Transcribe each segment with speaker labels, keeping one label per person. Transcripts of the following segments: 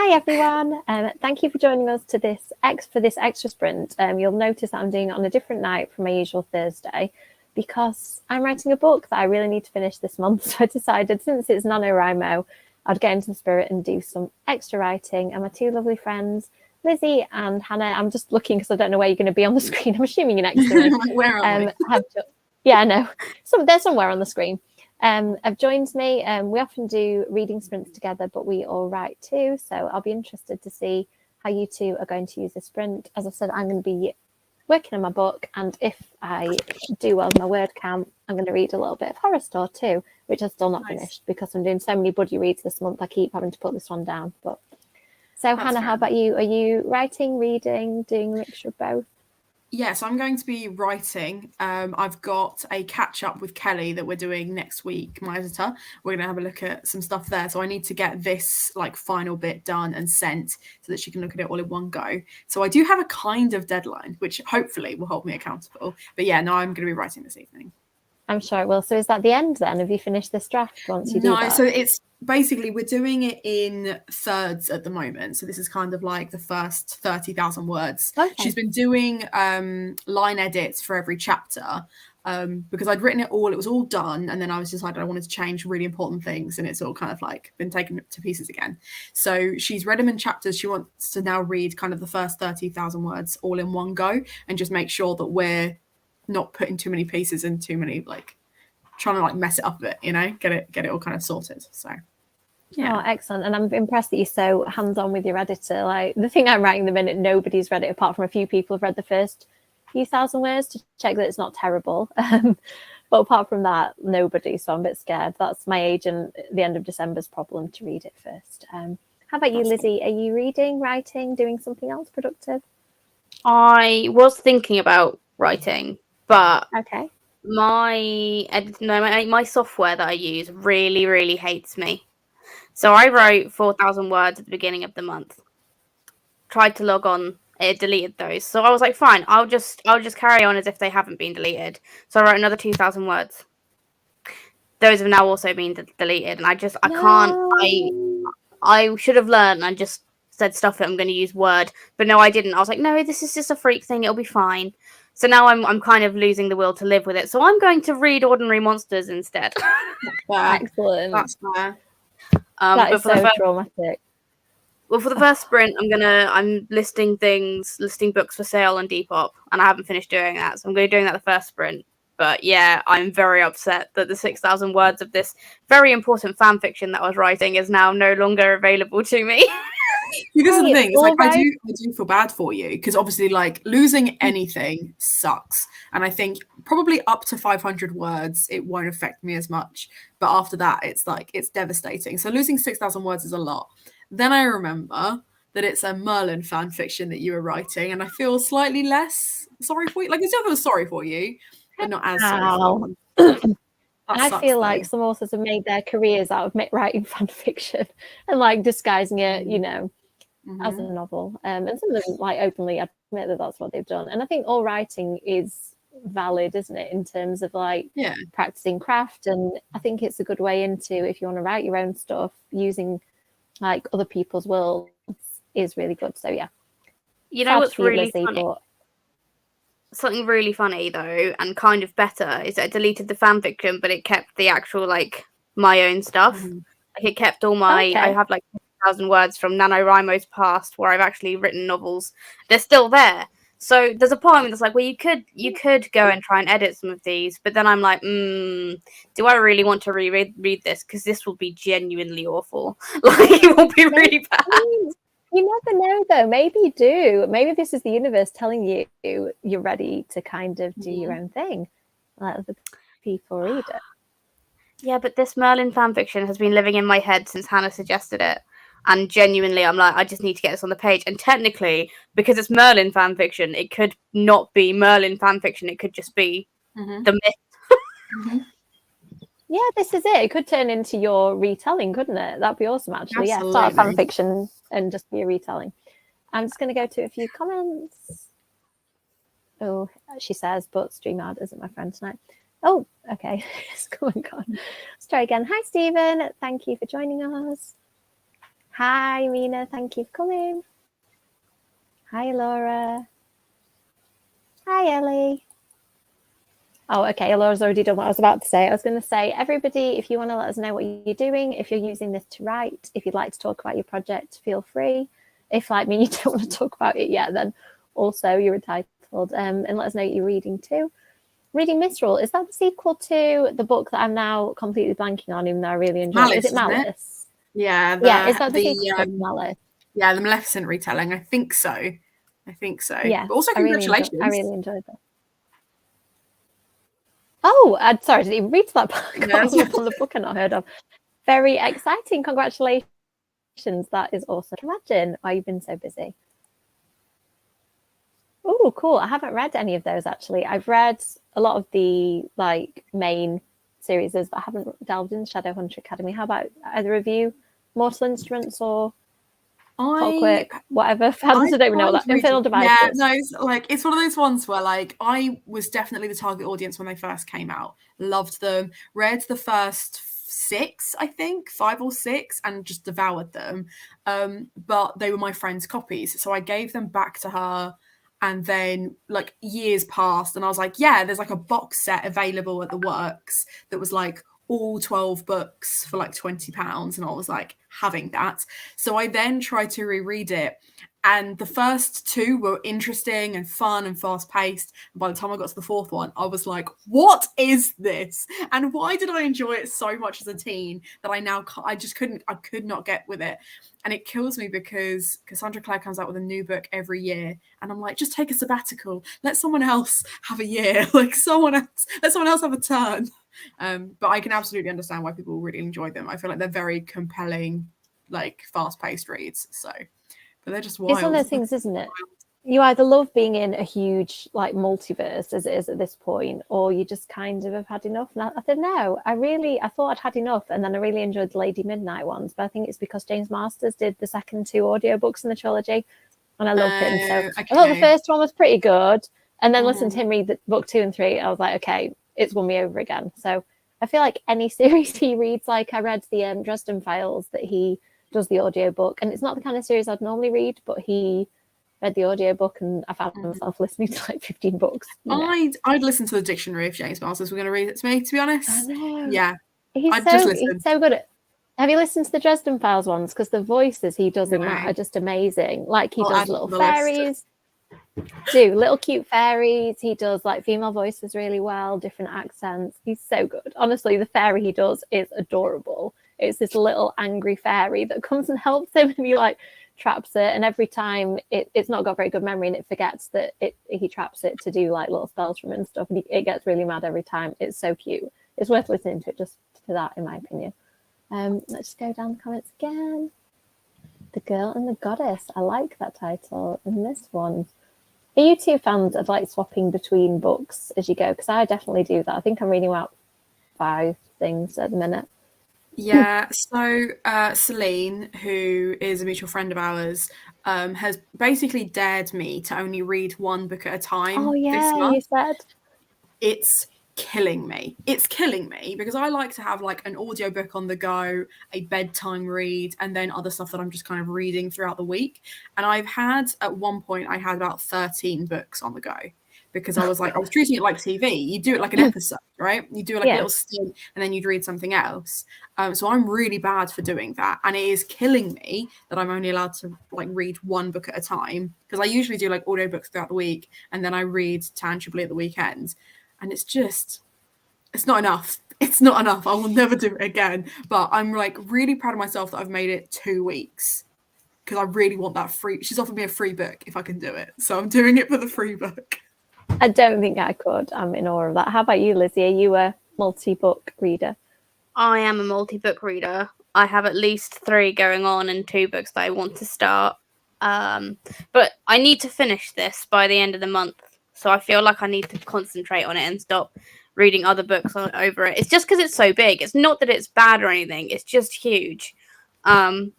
Speaker 1: Hi everyone, thank you for joining us to this extra sprint. You'll notice that I'm doing it on a different night from my usual Thursday because I'm writing a book that I really need to finish this month. So I decided, since it's NaNoWriMo, I'd get into the spirit and do some extra writing. And my two lovely friends, Lizzie and Hannah, I'm just looking because I don't know where you're going to be on the screen. I'm assuming you're next to me.
Speaker 2: Where are we?
Speaker 1: Yeah, I know. They're somewhere on the screen. Have joined me. We often do reading sprints together, but we all write too. So I'll be interested to see how you two are going to use this sprint. As I said, I'm going to be working on my book, and if I do well with my word count, I'm going to read a little bit of Horror Store too, which I've still not finished because I'm doing so many buddy reads this month. I keep having to put this one down. But so Hannah, how about you? Are you writing, reading, doing a mixture of both?
Speaker 2: Yes, I'm going to be writing. I've got a catch up with Kelly that we're doing next week, my editor. We're going to have a look at some stuff there. So I need to get this final bit done and sent so that she can look at it all in one go. So I do have a kind of deadline, which hopefully will hold me accountable. But yeah, no, I'm going to be writing this evening.
Speaker 1: I'm sure it will. So is that the end then? Have you finished this draft once you do that?
Speaker 2: No, so it's basically we're doing it in thirds at the moment. So this is kind of like the first 30,000 words. Okay. She's been doing line edits for every chapter because I'd written it all. It was all done. And then I was decided I wanted to change really important things. And it's all kind of been taken to pieces again. So she's read them in chapters. She wants to now read kind of the first 30,000 words all in one go and just make sure that we're not putting too many pieces and too many trying to mess it up a bit, get it all kind of sorted. So yeah.
Speaker 1: Oh, excellent. And I'm impressed that you're so hands-on with your editor. The thing I'm writing the minute, nobody's read it apart from a few people have read the first few thousand words to check that it's not terrible. But apart from that, nobody. So I'm a bit scared. That's my agent at the end of December's problem, to read it first. How about you, Lizzie? Are you reading, writing, doing something else productive?
Speaker 3: I was thinking about writing, but
Speaker 1: okay.
Speaker 3: My software that I use really, really hates me. So I wrote 4,000 words at the beginning of the month. Tried to log on, it deleted those. So I was like, fine, I'll just carry on as if they haven't been deleted. So I wrote another 2,000 words. Those have now also been deleted, and I can't. I should have learned and just said, stuff it, I'm going to use Word, but no, I didn't. I was like, no, this is just a freak thing. It'll be fine. So now I'm kind of losing the will to live with it. So I'm going to read Ordinary Monsters instead.
Speaker 1: Excellent.
Speaker 2: That's fair.
Speaker 1: That is so traumatic.
Speaker 3: Well, for the first sprint, I'm listing books for sale on Depop, and I haven't finished doing that. So I'm going to be doing that the first sprint. But yeah, I'm very upset that the 6,000 words of this very important fan fiction that I was writing is now no longer available to me.
Speaker 2: This is the thing. It's I do feel bad for you because obviously losing anything sucks. And I think probably up to 500 words, it won't affect me as much. But after that, it's devastating. So losing 6,000 words is a lot. Then I remember that it's a Merlin fan fiction that you were writing, and I feel slightly less sorry for you. I still feel sorry for you, but not as sorry for you.
Speaker 1: I feel like some authors have made their careers out of writing fan fiction and disguising it, as a novel. And some of them openly admit that that's what they've done. And I think all writing is valid, isn't it, in terms of practicing craft. And I think it's a good way into, if you want to write your own stuff, using other people's worlds is really good. So yeah.
Speaker 3: What's really funny? Something really funny though, and kind of better, is that I deleted the fan fiction, but it kept the actual my own stuff. It kept all my. Okay. I have 1,000 words from NaNoWriMo's past where I've actually written novels. They're still there. So there's a part of me that's well, you could go and try and edit some of these, but then I'm like, do I really want to reread this? Because this will be genuinely awful. It will be really bad.
Speaker 1: You never know, though. Maybe you do. Maybe this is the universe telling you you're ready to kind of do your own thing. Let other people read it.
Speaker 3: Yeah, but this Merlin fanfiction has been living in my head since Hannah suggested it. And genuinely, I'm I just need to get this on the page. And technically, because it's Merlin fanfiction, it could not be Merlin fanfiction. It could just be the myth.
Speaker 1: Yeah, this is it. It could turn into your retelling, couldn't it? That'd be awesome, actually. Absolutely. Yeah, start fan fiction and just be a retelling. I'm just going to go to a few comments. Oh, she says, but StreamYard isn't my friend tonight. Oh, okay. It's come and gone. Let's try again. Hi, Stephen. Thank you for joining us. Hi, Mina. Thank you for coming. Hi, Laura. Hi, Ellie. Oh, okay. Laura's already done what I was about to say. I was going to say, everybody, if you want to let us know what you're doing, if you're using this to write, if you'd like to talk about your project, feel free. If, like me, you don't want to talk about it yet, then also you're entitled. And let us know what you're reading too. Reading Mistral, is that the sequel to the book that I'm now completely blanking on, even though I really enjoy it? Is it Malice?
Speaker 2: Yeah.
Speaker 1: Yeah, is that the sequel to Malice?
Speaker 2: Yeah, the Maleficent retelling. I think so.
Speaker 1: Yeah.
Speaker 2: But also, congratulations.
Speaker 1: I really enjoyed that. Oh, sorry, I didn't even read that book. I was up on the book and not heard of. Very exciting. Congratulations. That is awesome. Imagine why you've been so busy. Oh, cool. I haven't read any of those, actually. I've read a lot of the main series, but I haven't delved into Shadowhunter Academy. How about either of you? Mortal Instruments or Clockwork, whatever. Fans, I don't even know what that. Infernal Devices.
Speaker 2: Yeah, no, it's one of those ones where I was definitely the target audience when they first came out. Loved them. Read the first 6, I think 5 or 6, and just devoured them. But they were my friend's copies, so I gave them back to her. And then years passed, and I was like, yeah, there's a box set available at the Works that was all 12 books for £20, and I was having that. So I then tried to reread it, and the first 2 were interesting and fun and fast paced. And by the time I got to the 4th one, I was like, what is this? And why did I enjoy it so much as a teen that I could not get with it? And it kills me because Cassandra Clare comes out with a new book every year, and I'm like, just take a sabbatical, let someone else have a year, let someone else have a turn. But I can absolutely understand why people really enjoy them. I feel like they're very compelling, fast-paced reads. So, but they're just wild.
Speaker 1: It's one of those things, isn't it? You either love being in a huge multiverse as it is at this point, or you just kind of have had enough. And I don't know. I thought I'd had enough, and then I really enjoyed the Lady Midnight ones. But I think it's because James Masters did the second 2 audiobooks in the trilogy, and I loved him. So okay. I thought the first one was pretty good, and then listening to him read book 2 and 3, I was like, okay, it's won me over again. So I feel like any series he reads, I read the Dresden Files that he does the audiobook, and it's not the kind of series I'd normally read, but he read the audiobook, and I found myself listening to 15 books.
Speaker 2: I'd listen to the dictionary if James Masters were going to read it to me, to be honest.
Speaker 1: I know.
Speaker 2: Yeah.
Speaker 1: He's so good at. Have you listened to the Dresden Files ones? Because the voices he does in that are just amazing. He does little fairies. Little cute fairies. He does female voices really well, different accents. He's so good. Honestly, the fairy he does is adorable. It's this little angry fairy that comes and helps him, and he traps it, and every time it's not got very good memory, and it forgets that he traps it to do little spells from it and stuff, and it gets really mad every time. It's so cute. It's worth listening to it just for that, in my opinion. Let's just go down the comments again. The Girl and the Goddess. I like that title. And this one. Are you 2 fans of swapping between books as you go? Because I definitely do that. I think I'm reading about 5 things at the minute.
Speaker 2: Yeah, so Celine, who is a mutual friend of ours, has basically dared me to only read 1 book at a time.
Speaker 1: Oh yeah,
Speaker 2: this month.
Speaker 1: You said.
Speaker 2: It's killing me. It's killing me because I like to have an audiobook on the go, a bedtime read, and then other stuff that I'm just kind of reading throughout the week. And at one point I had about 13 books on the go. Because I was treating it like TV. You do it like an episode, right? You do a little stint, and then you'd read something else. So I'm really bad for doing that, and it is killing me that I'm only allowed to read 1 book at a time. Because I usually do audiobooks throughout the week, and then I read tangibly at the weekend, and it's not enough. It's not enough. I will never do it again. But I'm really proud of myself that I've made it 2 weeks. Because I really want that free. She's offered me a free book if I can do it, so I'm doing it for the free book.
Speaker 1: I don't think I could. I'm in awe of that. How about you, Lizzie? Are you a multi-book reader?
Speaker 3: I am a multi-book reader. I have at least 3 going on and 2 books that I want to start. But I need to finish this by the end of the month. So I feel like I need to concentrate on it and stop reading other books over it. It's just because it's so big. It's not that it's bad or anything. It's just huge. And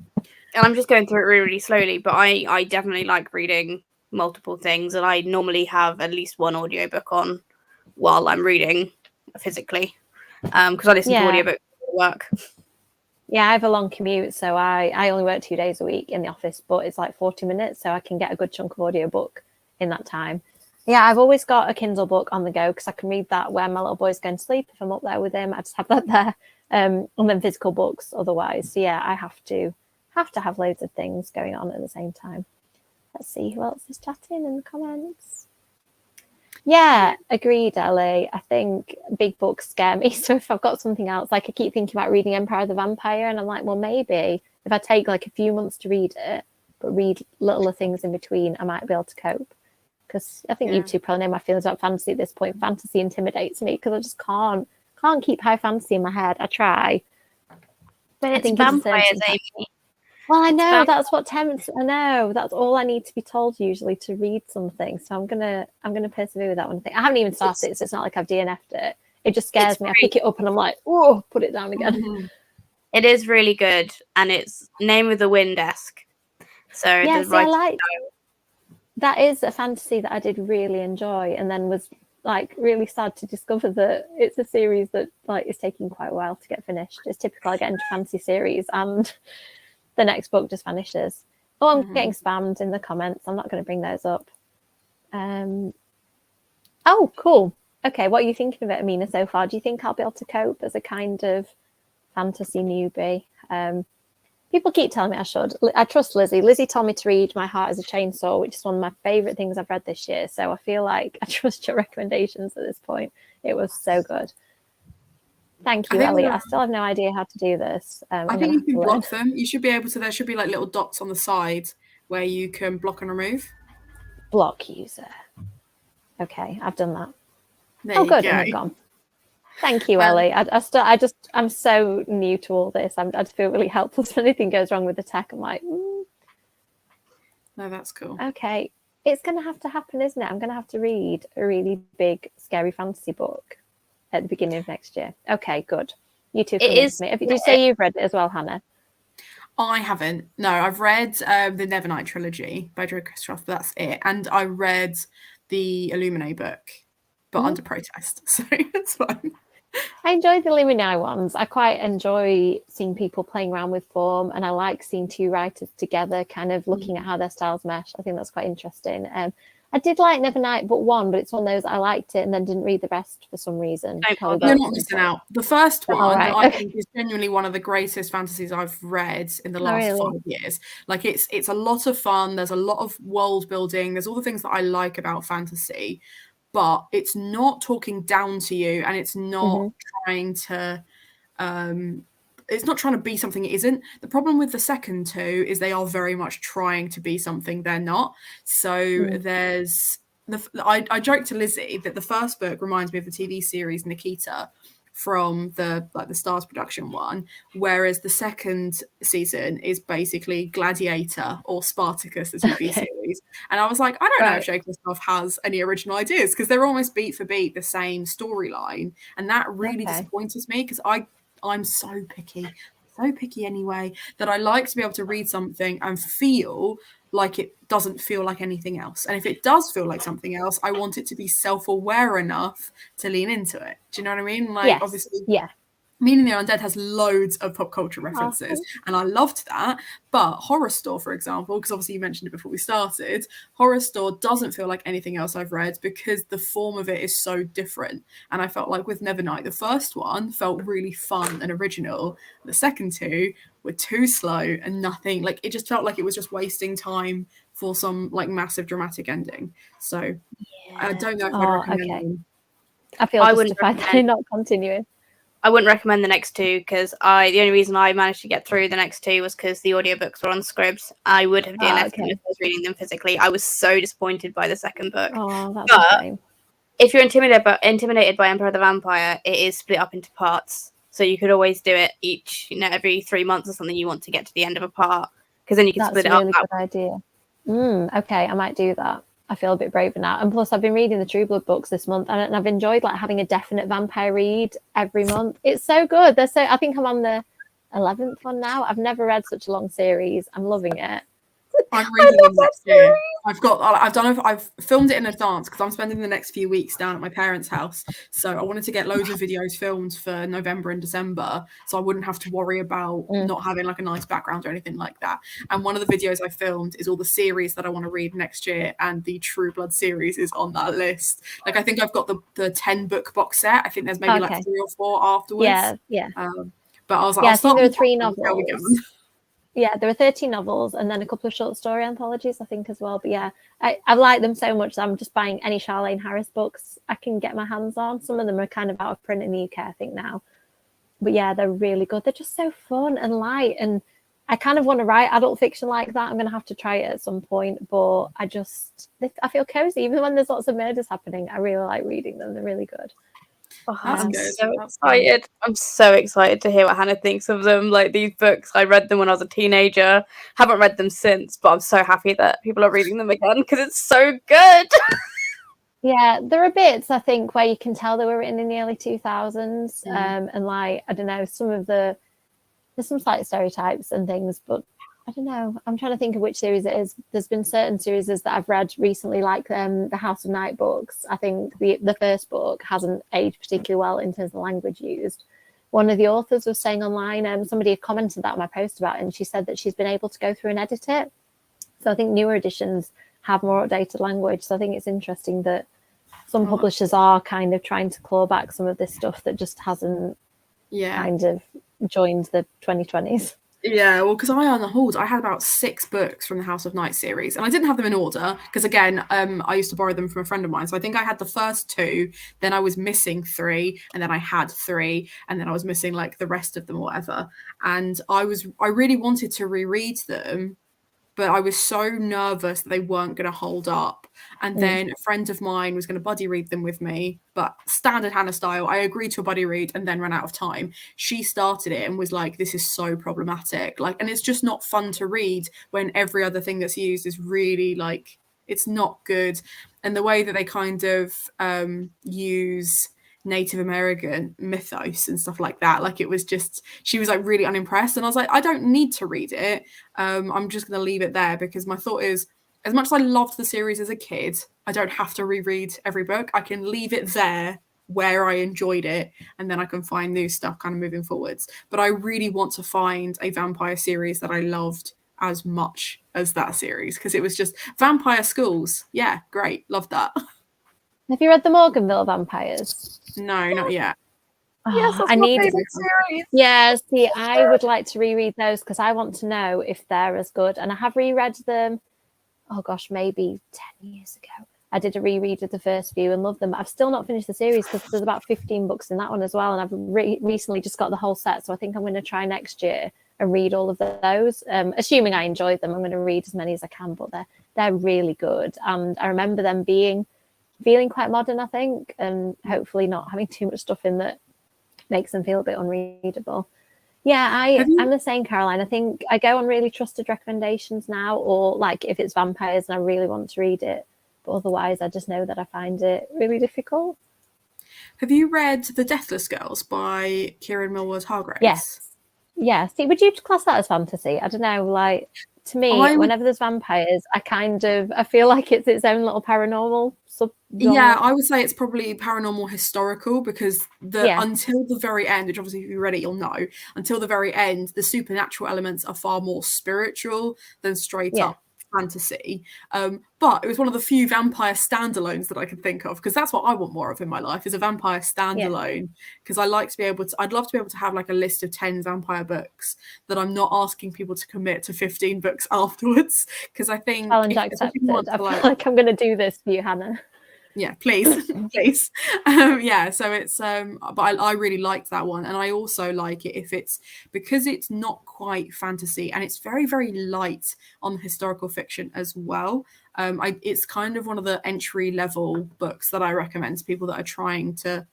Speaker 3: I'm just going through it really, really slowly. But I definitely like reading multiple things, and I normally have at least 1 audiobook on while I'm reading physically, because I listen to audiobooks at work.
Speaker 1: Yeah, I have a long commute, so I only work 2 days a week in the office, but it's like 40 minutes, so I can get a good chunk of audiobook in that time. Yeah, I've always got a Kindle book on the go because I can read that when my little boy's going to sleep. If I'm up there with him, I just have that there. And then physical books otherwise. So yeah, I have to have loads of things going on at the same time. Let's see who else is chatting in the comments. Yeah, agreed, Ellie. I think big books scare me. So if I've got something else, like I keep thinking about reading Empire of the Vampire, and I'm like, well, maybe if I take like a few months to read it, but read littler things in between, I might be able to cope. Because I think you two probably know my feelings about fantasy at this point. Fantasy intimidates me because I just can't keep high fantasy in my head. I try.
Speaker 3: But it's vampires, Amy.
Speaker 1: Well, I know that's what tempts. I know that's all I need to be told usually to read something. So I'm gonna persevere with that one thing. I haven't even started it, so it's not like I've DNF'd it. It just scares me. I pick it up and I'm like, oh, put it down again.
Speaker 3: Mm-hmm. It is really good, and it's Name of the Wind-esque. So
Speaker 1: yes, I like. That is a fantasy that I did really enjoy, and then was like really sad to discover that it's a series that like is taking quite a while to get finished. It's typical I get into fantasy series and the next book just vanishes. Oh, I'm getting spammed in the comments. I'm not going to bring those up. Oh, cool. Okay, what are you thinking of it, Amina, so far? Do you think I'll be able to cope as a kind of fantasy newbie? People keep telling me I should. I trust Lizzie. Lizzie told me to read My Heart is a Chainsaw, which is one of my favourite things I've read this year. So I feel like I trust your recommendations at this point. It was so good. Thank you, Ellie. I still have no idea how to do this.
Speaker 2: I think you can block them. You should be able to. There should be like little dots on the side where you can block and remove.
Speaker 1: Block user. Okay, I've done that.
Speaker 2: There
Speaker 1: good.
Speaker 2: You go.
Speaker 1: And they've gone. Thank you, Ellie. I'm so new to all this. I just feel really helpless if anything goes wrong with the tech. I'm like,
Speaker 2: no, that's cool.
Speaker 1: Okay, it's going to have to happen, isn't it? I'm going to have to read a really big, scary fantasy book at the beginning of next year. Okay, good. You two convinced me. Did you say you've read it as well, Hannah?
Speaker 2: I haven't. No, I've read the Nevernight trilogy by Joe Christoph. That's it. And I read the Illuminae book, but under protest. So it's fine.
Speaker 1: I enjoy the Illuminae ones. I quite enjoy seeing people playing around with form, and I like seeing two writers together, kind of looking at how their styles mesh. I think that's quite interesting. I did like Nevernight but one, but it's one of those I liked it and then didn't read the rest for some reason.
Speaker 2: You're not missing out. The first one I think is genuinely one of the greatest fantasies I've read in the last 5 years. Like it's a lot of fun. There's a lot of world building. There's all the things that I like about fantasy, but it's not talking down to you, and it's not trying to it's not trying to be something it isn't. The problem with the second two is they are very much trying to be something they're not. So there's I joked to Lizzie that the first book reminds me of the TV series Nikita from the Stars production one, whereas the second season is basically Gladiator or Spartacus, the TV series. And I was like, I don't know if Jay Kristoff has any original ideas, because they're almost beat for beat the same storyline, and that really disappointed me, because I'm so picky anyway, that I like to be able to read something and feel like it doesn't feel like anything else. And if it does feel like something else, I want it to be self-aware enough to lean into it. Do you know what I mean? Like, obviously, Meaning the Undead has loads of pop culture references, and I loved that. But Horror Store, for example, because obviously you mentioned it before we started, Horror Store doesn't feel like anything else I've read because the form of it is so different. And I felt like with Nevernight, the first one felt really fun and original. The second two were too slow and nothing. Like, it just felt like it was just wasting time for some like massive dramatic ending. So I don't know if I'd recommend them.
Speaker 1: I feel justified that I'm not continuing.
Speaker 3: I wouldn't recommend the next two, because the only reason I managed to get through the next two was because the audiobooks were on Scribs. I would have DNF'd them if I was reading them physically. I was so disappointed by the second book.
Speaker 1: That's a shame.
Speaker 3: If you're intimidated by Empire of the Vampire, it is split up into parts. So you could always do it each, every 3 months or something. You want to get to the end of a part, because then you can split it up.
Speaker 1: That's a really good idea. Okay, I might do that. I feel a bit braver now. And plus, I've been reading the True Blood books this month, and I've enjoyed like having a definite vampire read every month. It's so good. I think I'm on the 11th one now. I've never read such a long series. I'm loving it.
Speaker 2: I'm reading them next year. I've filmed it in advance because I'm spending the next few weeks down at my parents' house. So I wanted to get loads of videos filmed for November and December, so I wouldn't have to worry about not having like a nice background or anything like that. And one of the videos I filmed is all the series that I want to read next year, and the True Blood series is on that list. Like I think I've got the 10 book box set. I think there's maybe like 3 or 4 afterwards.
Speaker 1: Yeah.
Speaker 2: But I was like,
Speaker 1: I
Speaker 2: I'll start
Speaker 1: think there
Speaker 2: with
Speaker 1: are 3
Speaker 2: novels.
Speaker 1: novels. Yeah, there are 13 novels and then a couple of short story anthologies, I think, as well. But yeah, I like them so much that I'm just buying any Charlene Harris books I can get my hands on. Some of them are kind of out of print in the UK, I think, now. But yeah, they're really good. They're just so fun and light. And I kind of want to write adult fiction like that. I'm going to have to try it at some point. But I feel cozy. Even when there's lots of murders happening, I really like reading them. They're really good.
Speaker 3: Oh,
Speaker 2: That's
Speaker 3: I'm
Speaker 2: good.
Speaker 3: so
Speaker 2: That's
Speaker 3: excited.
Speaker 2: good.
Speaker 3: I'm so excited to hear what Hannah thinks of them. Like these books, I read them when I was a teenager. Haven't read them since, but I'm so happy that people are reading them again because it's so good.
Speaker 1: Yeah, there are bits, I think, where you can tell they were written in the early 2000s. And like, I don't know, there's some slight stereotypes and things, but I don't know. I'm trying to think of which series it is. There's been certain series that I've read recently, like the House of Night books. I think the first book hasn't aged particularly well in terms of the language used. One of the authors was saying online, somebody had commented that on my post about it, and she said that she's been able to go through and edit it. So I think newer editions have more updated language. So I think it's interesting that some publishers are kind of trying to claw back some of this stuff that just hasn't kind of joined the 2020s.
Speaker 2: Yeah, well, because I had about 6 books from the House of Night series, and I didn't have them in order because, again, I used to borrow them from a friend of mine. So I think I had the first 2, then I was missing 3, and then I had 3, and then I was missing like the rest of them or whatever. And I really wanted to reread them, but I was so nervous that they weren't going to hold up. And then a friend of mine was going to buddy read them with me, but standard Hannah style, I agreed to a buddy read and then ran out of time. She started it and was like, this is so problematic. Like, and it's just not fun to read when every other thing that's used is really like, it's not good. And the way that they kind of use Native American mythos and stuff like that, like it was just, she was like really unimpressed, and I was like, I don't need to read it. I'm just going to leave it there, because my thought is, as much as I loved the series as a kid, I don't have to reread every book. I can leave it there where I enjoyed it, and then I can find new stuff kind of moving forwards. But I really want to find a vampire series that I loved as much as that series, because it was just Vampire Schools. Yeah, great. Love that.
Speaker 1: Have you read the Morganville Vampires?
Speaker 2: No, not yet.
Speaker 3: Yes, that's my favorite series.
Speaker 1: Yeah, see, I would like to reread those because I want to know if they're as good. And I have reread them, oh gosh, maybe 10 years ago. I did a reread of the first few and loved them. I've still not finished the series because there's about 15 books in that one as well. And I've recently just got the whole set. So I think I'm going to try next year and read all of those. Assuming I enjoy them, I'm going to read as many as I can, but they're really good. And I remember them feeling quite modern, I think, and hopefully not having too much stuff in that makes them feel a bit unreadable. Yeah, I'm the same, Caroline. I think I go on really trusted recommendations now, or like if it's vampires and I really want to read it, but otherwise I just know that I find it really difficult.
Speaker 2: Have you read The Deathless Girls by Kieran Millward Hargraves?
Speaker 1: Yes. Yeah. See, would you class that as fantasy? I don't know, like, to me, whenever there's vampires, I feel like it's its own little paranormal sub.
Speaker 2: Yeah, I would say it's probably paranormal historical, because until the very end, which obviously if you read it, you'll know, until the very end, the supernatural elements are far more spiritual than straight up fantasy. But it was one of the few vampire standalones that I could think of, because that's what I want more of in my life, is a vampire standalone, because I'd love to be able to have like a list of 10 vampire books that I'm not asking people to commit to 15 books afterwards, because I think
Speaker 1: challenge accepted. I feel like I'm going to do this for you, Hannah.
Speaker 2: Yeah, please. Please. So it's but I really liked that one, and I also like it because it's not quite fantasy, and it's very, very light on historical fiction as well. It's kind of one of the entry level books that I recommend to people that are trying to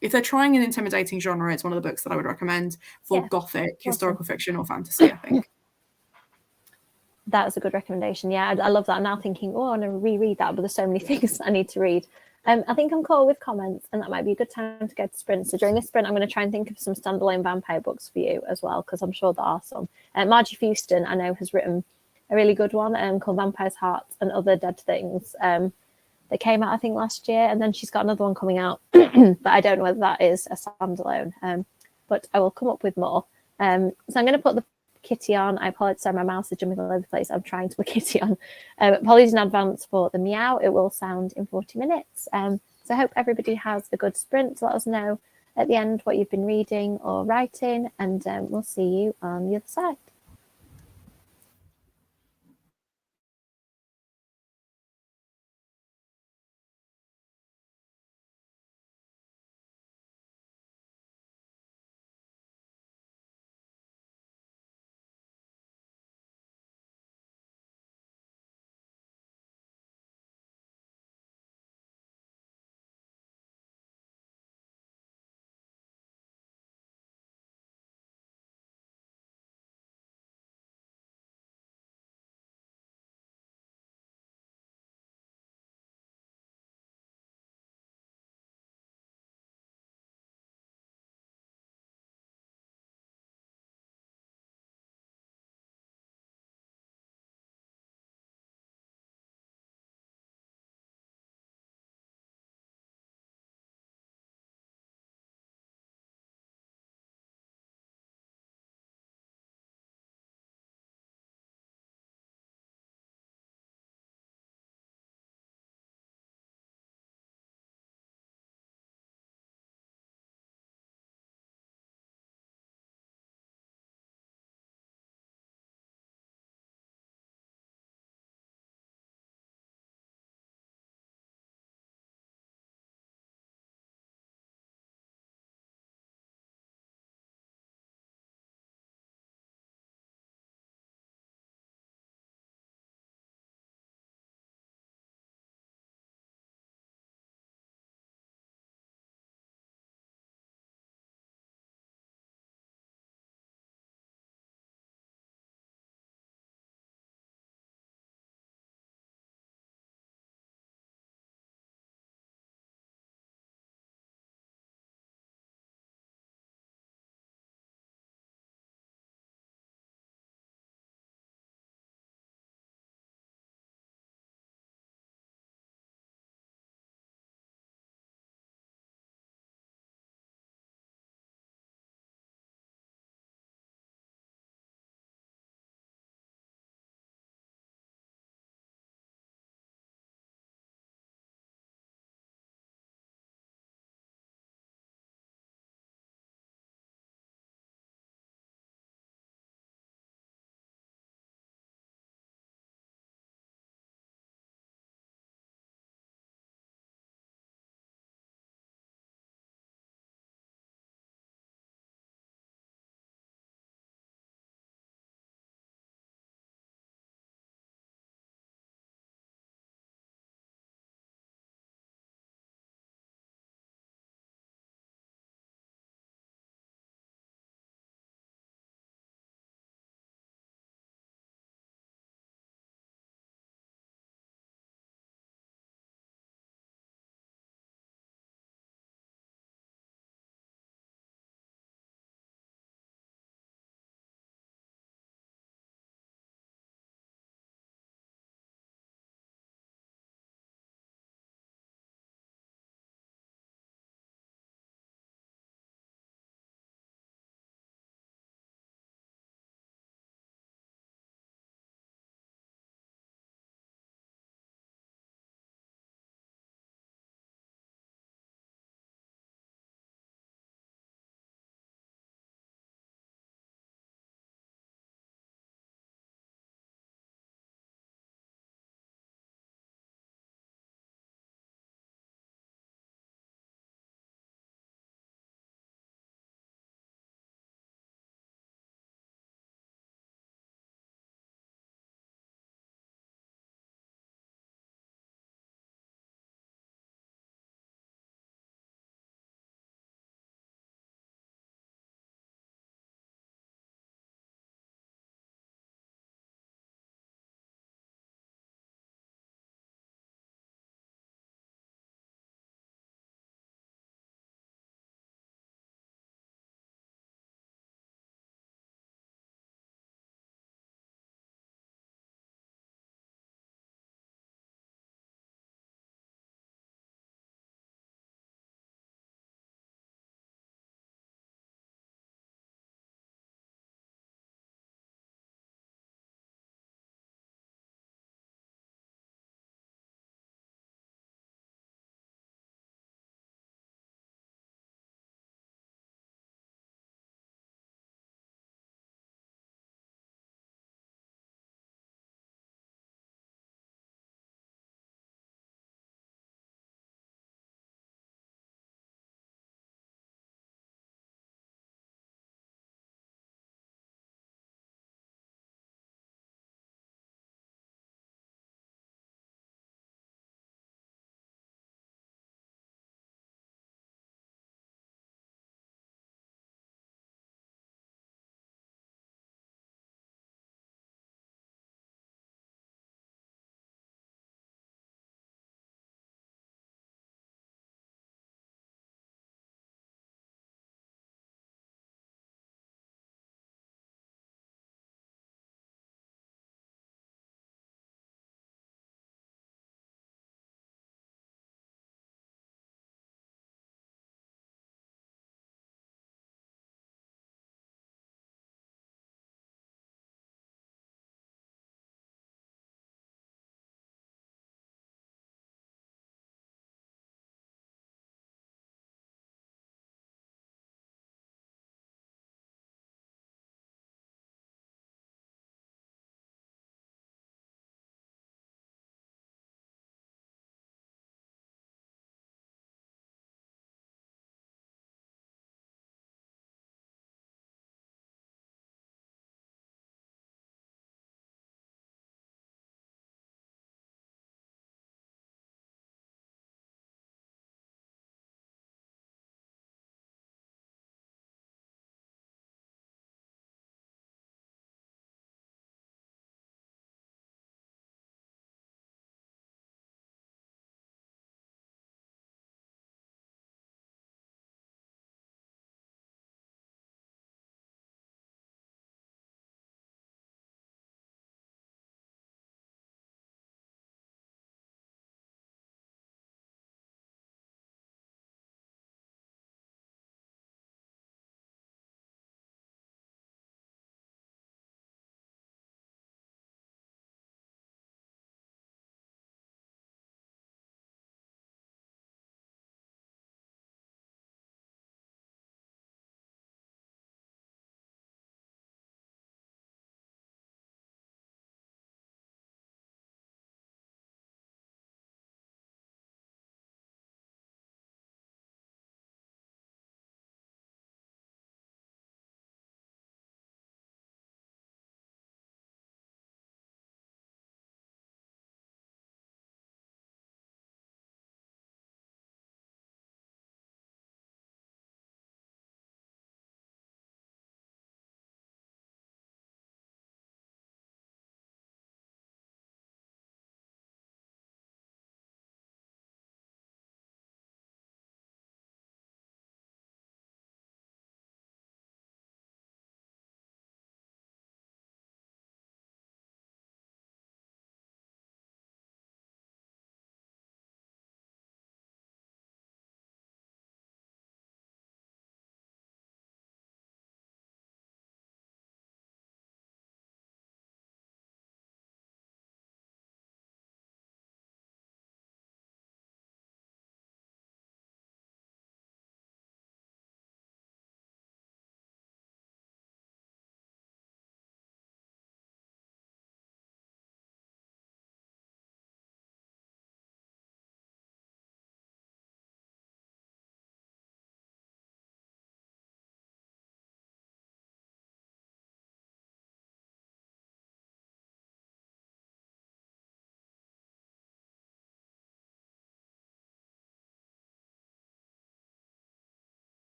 Speaker 2: if they're trying an intimidating genre. It's one of the books that I would recommend for gothic historical fiction or fantasy, I think.
Speaker 1: That's a good recommendation. Yeah, I love that. I'm now thinking, I want to reread that, but there's so many things I need to read. I think I'm caught with comments, and that might be a good time to go to sprint. So during this sprint, I'm going to try and think of some standalone vampire books for you as well, because I'm sure there are some. Margie Fuston, I know, has written a really good one called Vampire's Heart and Other Dead Things that came out, I think, last year. And then she's got another one coming out, but I don't know whether that is a standalone. But I will come up with more. So I'm going to put the kitty on. I apologize, sorry, my mouse is jumping all over the place. I'm trying to put kitty on. Apologies in advance for the meow. It will sound in 40 minutes. So I hope everybody has a good sprint. Let us know at the end what you've been reading or writing, and we'll see you on the other side.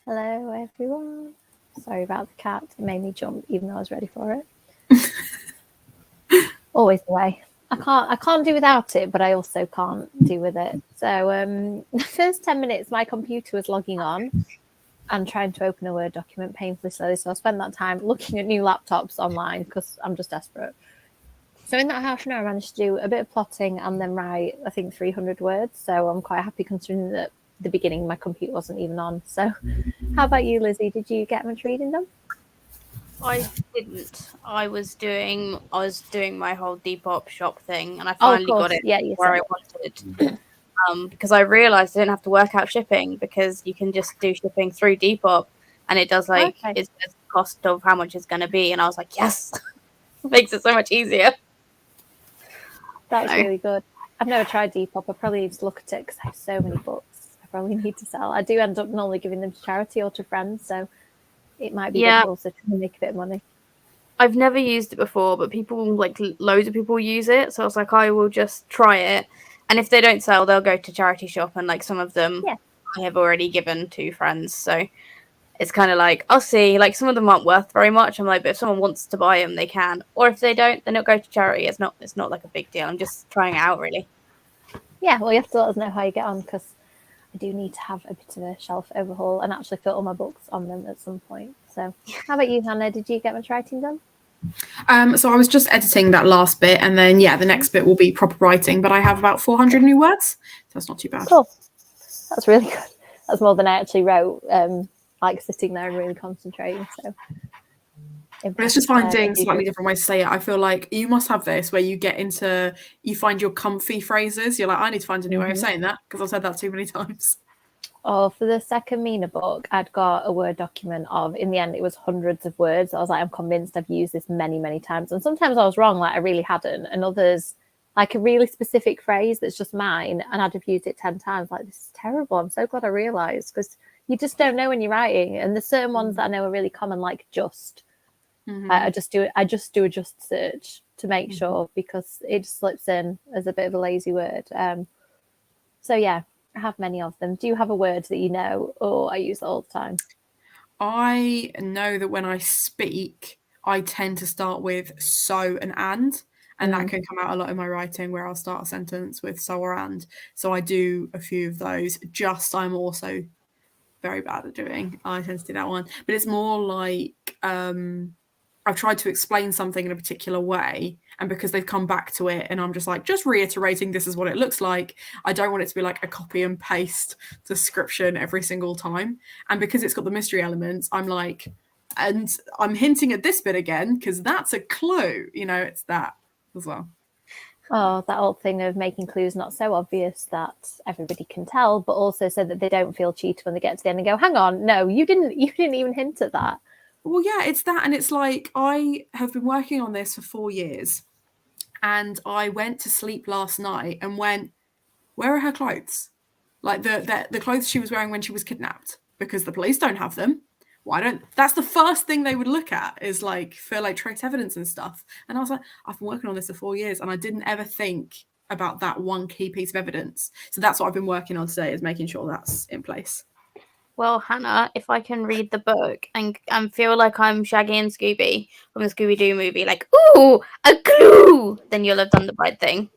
Speaker 1: Hello, everyone. Sorry about the cat. It made me jump, even though I was ready for it. Always the way. I can't do without it, but I also can't do with it. So the first 10 minutes, my computer was logging on and trying to open a Word document painfully slowly. So I spent that time looking at new laptops online because I'm just desperate. So in that half an hour, I managed to do a bit of plotting and then write, I think, 300 words. So I'm quite happy considering that the beginning my computer wasn't even on. So how about you, Lizzie? Did you get much reading done?
Speaker 3: I didn't. I was doing my whole Depop shop thing, and I finally got it where I wanted. Because I realized I didn't have to work out shipping because you can just do shipping through Depop, and it does it's the cost of how much it's going to be. And I was like, yes, it makes it so much easier.
Speaker 1: That's really good. I've never tried Depop. I probably need to look at it because I have so many books I probably need to sell. I do end up normally giving them to charity or to friends, so it might be good also to make a bit of money.
Speaker 3: I've never used it before, but loads of people use it. So I was like, I will just try it. And if they don't sell, they'll go to charity shop. And some of them I have already given to friends. So it's kind of like, I'll see. Some of them aren't worth very much. I'm like, but if someone wants to buy them, they can. Or if they don't, then it'll go to charity. It's not like a big deal. I'm just trying it out, really.
Speaker 1: Yeah, well, you have to let us know how you get on because I do need to have a bit of a shelf overhaul and actually fit all my books on them at some point. So how about you, Hannah? Did you get much writing done?
Speaker 2: So I was just editing that last bit, and then the next bit will be proper writing, but I have about 400 new words, so that's not too bad.
Speaker 1: Cool. That's really good. That's more than I actually wrote, sitting there and really concentrating. So
Speaker 2: it's just finding slightly different ways to say it. I feel like you must have this where you find your comfy phrases. You're like, I need to find a new way of saying that because I've said that too many times.
Speaker 1: Oh, for the second Mina book, I'd got a Word document of, in the end, it was hundreds of words. I was like, I'm convinced I've used this many, many times. And sometimes I was wrong, I really hadn't. And others, a really specific phrase that's just mine, and I'd have used it 10 times. This is terrible. I'm so glad I realised, because you just don't know when you're writing. And there's certain ones that I know are really common, like just. I just do a just search to make sure, because it just slips in as a bit of a lazy word. So yeah, I have many of them. Do you have a word that you know, or I use it all the time?
Speaker 2: I know that when I speak, I tend to start with so and that can come out a lot in my writing, where I'll start a sentence with so or and. So I do a few of those. Just I'm also very bad at doing. I tend to do that one, but it's more like I've tried to explain something in a particular way, and because they've come back to it and I'm just reiterating this is what it looks like, I don't want it to be like a copy and paste description every single time. And because it's got the mystery elements, I'm like, and I'm hinting at this bit again because that's a clue, it's that as well.
Speaker 1: Oh, that old thing of making clues not so obvious that everybody can tell, but also so that they don't feel cheated when they get to the end and go, hang on, no, you didn't even hint at that.
Speaker 2: Well, yeah, it's that. And it's like, I have been working on this for 4 years, and I went to sleep last night and went, where are her clothes? Like the clothes she was wearing when she was kidnapped, because the police don't have them. That's the first thing they would look at, is for trace evidence and stuff. And I was like, I've been working on this for 4 years and I didn't ever think about that one key piece of evidence. So that's what I've been working on today, is making sure that's in place.
Speaker 3: Well, Hannah, if I can read the book and feel like I'm Shaggy and Scooby from the Scooby-Doo movie, ooh, a clue, then you'll have done the right thing.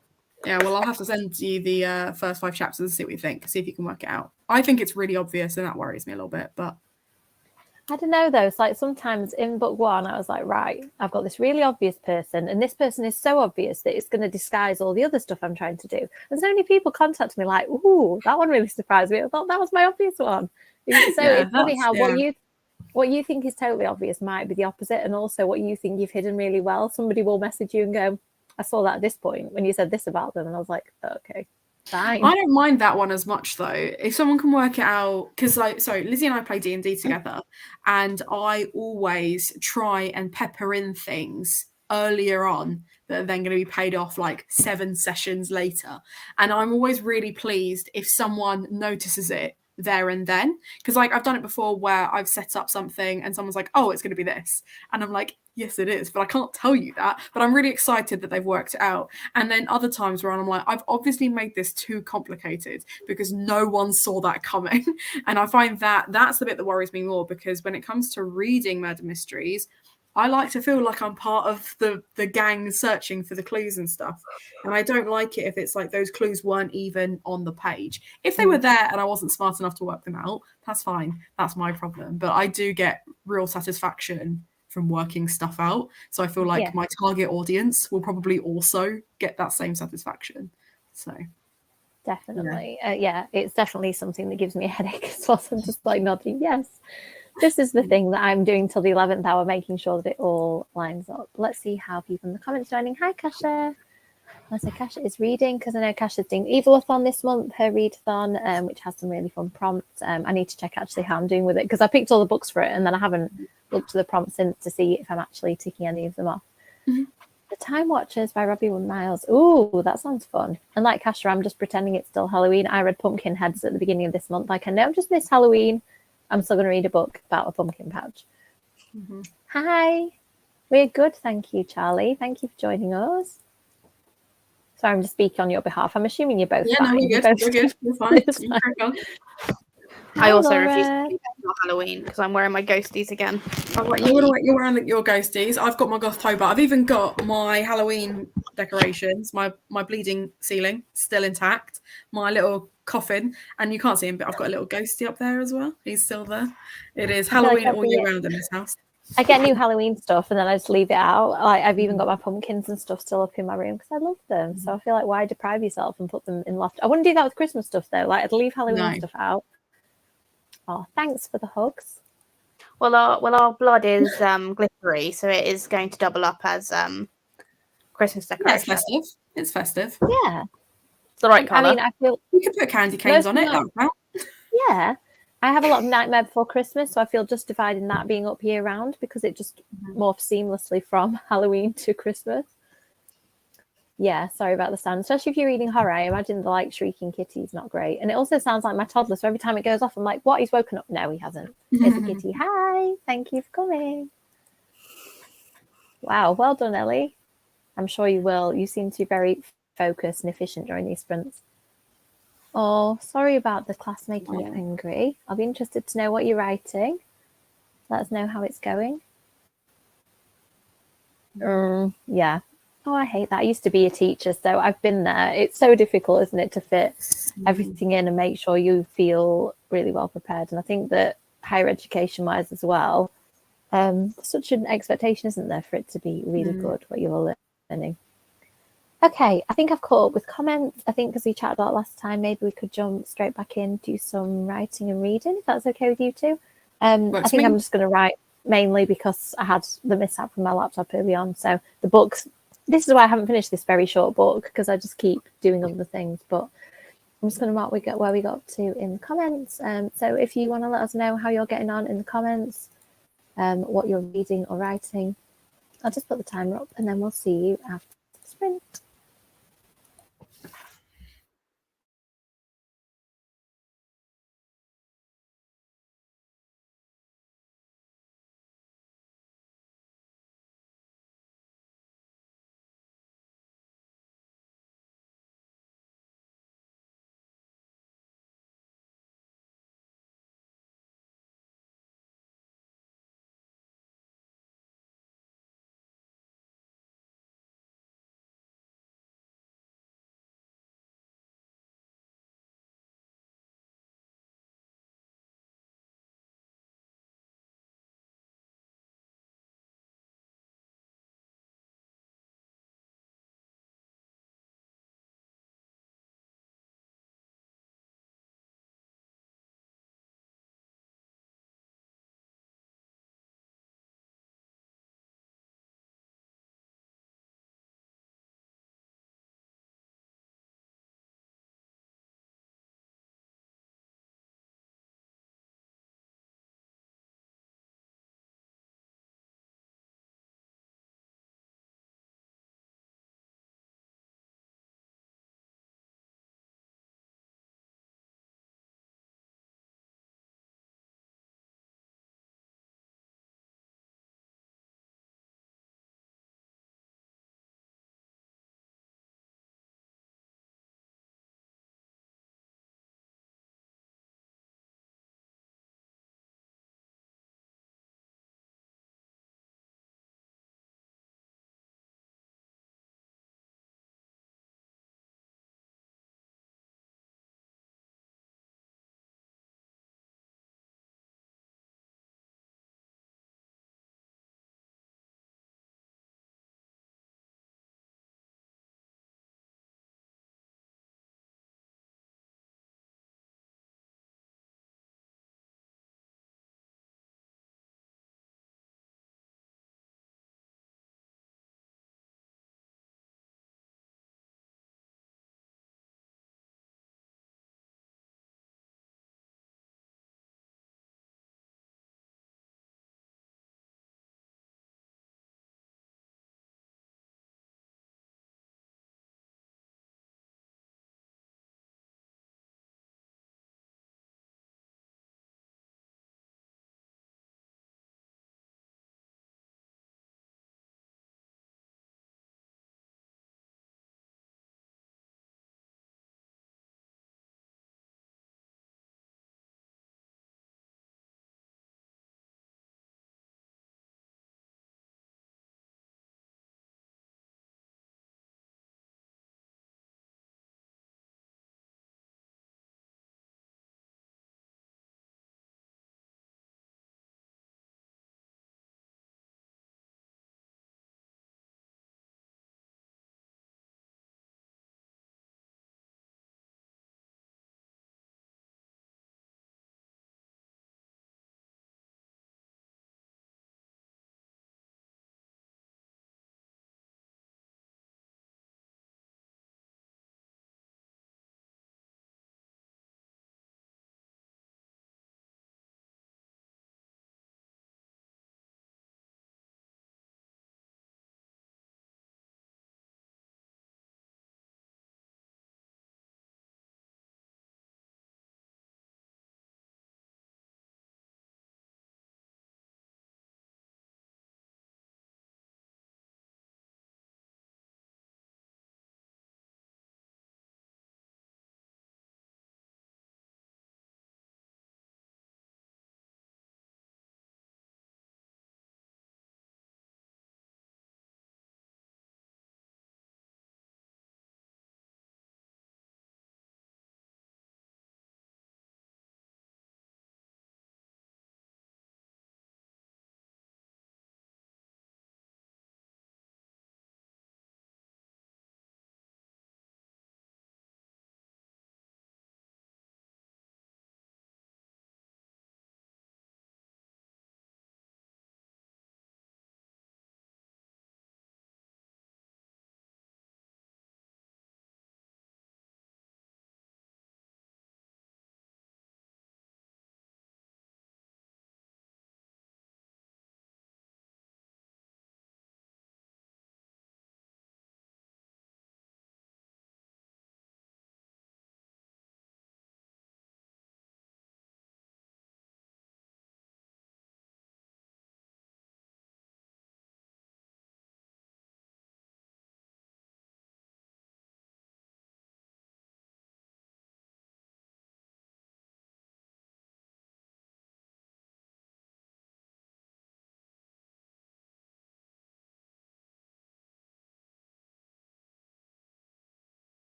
Speaker 2: Yeah, well, I'll have to send you the first 5 chapters and see what you think, see if you can work it out. I think it's really obvious, and that worries me a little bit, but
Speaker 1: I don't know, though. It's sometimes in book 1, I was like, right, I've got this really obvious person, and this person is so obvious that it's going to disguise all the other stuff I'm trying to do. And so many people contact me like, ooh, that one really surprised me. I thought that was my obvious one. So it's funny how what you think is totally obvious might be the opposite, and also what you think you've hidden really well. Somebody will message you and go, I saw that at this point when you said this about them, and I was like, oh, okay, fine.
Speaker 2: I don't mind that one as much, though. If someone can work it out, because Lizzie and I play D&D together, and I always try and pepper in things earlier on that are then going to be paid off 7 sessions later. And I'm always really pleased if someone notices it there and then. Because like I've done it before where I've set up something and someone's like, oh, it's going to be this. And I'm like, yes, it is. But I can't tell you that. But I'm really excited that they've worked it out. And then other times where I'm like, I've obviously made this too complicated because no one saw that coming. And I find that that's the bit that worries me more, because when it comes to reading murder mysteries, I like to feel like I'm part of the gang searching for the clues and stuff. And I don't like it if it's like those clues weren't even on the page. If they were there and I wasn't smart enough to work them out, that's fine. That's my problem. But I do get real satisfaction from working stuff out. So I feel like my target audience will probably also get that same satisfaction. So
Speaker 1: definitely. It's definitely something that gives me a headache as well. So I'm just like nodding, yes. This is the thing that I'm doing till the 11th hour, making sure that it all lines up. Let's see how people in the comments joining. Hi, Kasha. I say Kasha is reading because I know Kasha's doing Evil-a-thon this month, her readathon, which has some really fun prompts. I need to check actually how I'm doing with it, because I picked all the books for it and then I haven't looked at the prompts since to see if I'm actually ticking any of them off. The Time Watchers by Robbie Miles. Ooh, that sounds fun. And like Kasha, I'm just pretending it's still Halloween. I read Pumpkinheads at the beginning of this month. Like, I know I've just missed Halloween. I'm still going to read a book about a pumpkin patch. Hi. We're good, thank you, Charlie. Thank you for joining us. Sorry, I'm just speaking on your behalf. I'm assuming you're both fine.
Speaker 2: No, we're good. We're good. We're fine.
Speaker 3: I also refuse to do that for Halloween because I'm wearing my ghosties again.
Speaker 2: You're wearing your ghosties. I've got my Gothtober. I've even got my Halloween decorations, my bleeding ceiling still intact, my little coffin, and you can't see him, but I've got a little ghosty up there as well. He's still there. It is Halloween all year round in this house.
Speaker 1: I get new Halloween stuff and then I just leave it out. Like, I've even got my pumpkins and stuff still up in my room because I love them. So I feel like, why deprive yourself and put them in loft? I wouldn't do that with Christmas stuff though. Like, I'd leave Halloween stuff out. Oh, thanks for the hugs.
Speaker 3: Well, our blood is glittery, so it is going to double up as Christmas decoration.
Speaker 2: Yeah, it's festive. It's festive.
Speaker 1: Yeah,
Speaker 3: it's the right colour.
Speaker 1: I mean, I feel
Speaker 2: you could put candy canes on it.
Speaker 1: Yeah, I have a lot of Nightmare Before Christmas, so I feel justified in that being up year round because it just morphs seamlessly from Halloween to Christmas. Yeah, sorry about the sound, especially if you're reading horror. I imagine the like shrieking kitty is not great, and it also sounds like my toddler. So every time it goes off, I'm like, "What? He's woken up?" No, he hasn't. It's a kitty. Hi, thank you for coming. Wow, well done, Ellie. I'm sure you will. You seem to be very focused and efficient during these sprints. Oh, sorry about the class making you angry. I'll be interested to know what you're writing. Let us know how it's going. Yeah. Oh, I hate that. I used to be a teacher, so I've been there. It's so difficult, isn't it, to fit everything in and make sure you feel really well prepared. And I think that higher education-wise as well, such an expectation, isn't there, for it to be really good, what you're learning. Okay, I think I've caught up with comments. I think because we chatted about last time, maybe we could jump straight back in, do some writing and reading, if that's okay with you two. I think I'm just going to write mainly because I had the mishap from my laptop early on. So the books, this is why I haven't finished this very short book, because I just keep doing other things. But I'm just going to mark where we got up to in the comments. So if you want to let us know how you're getting on in the comments, what you're reading or writing, I'll just put the timer up and then we'll see you after the sprint.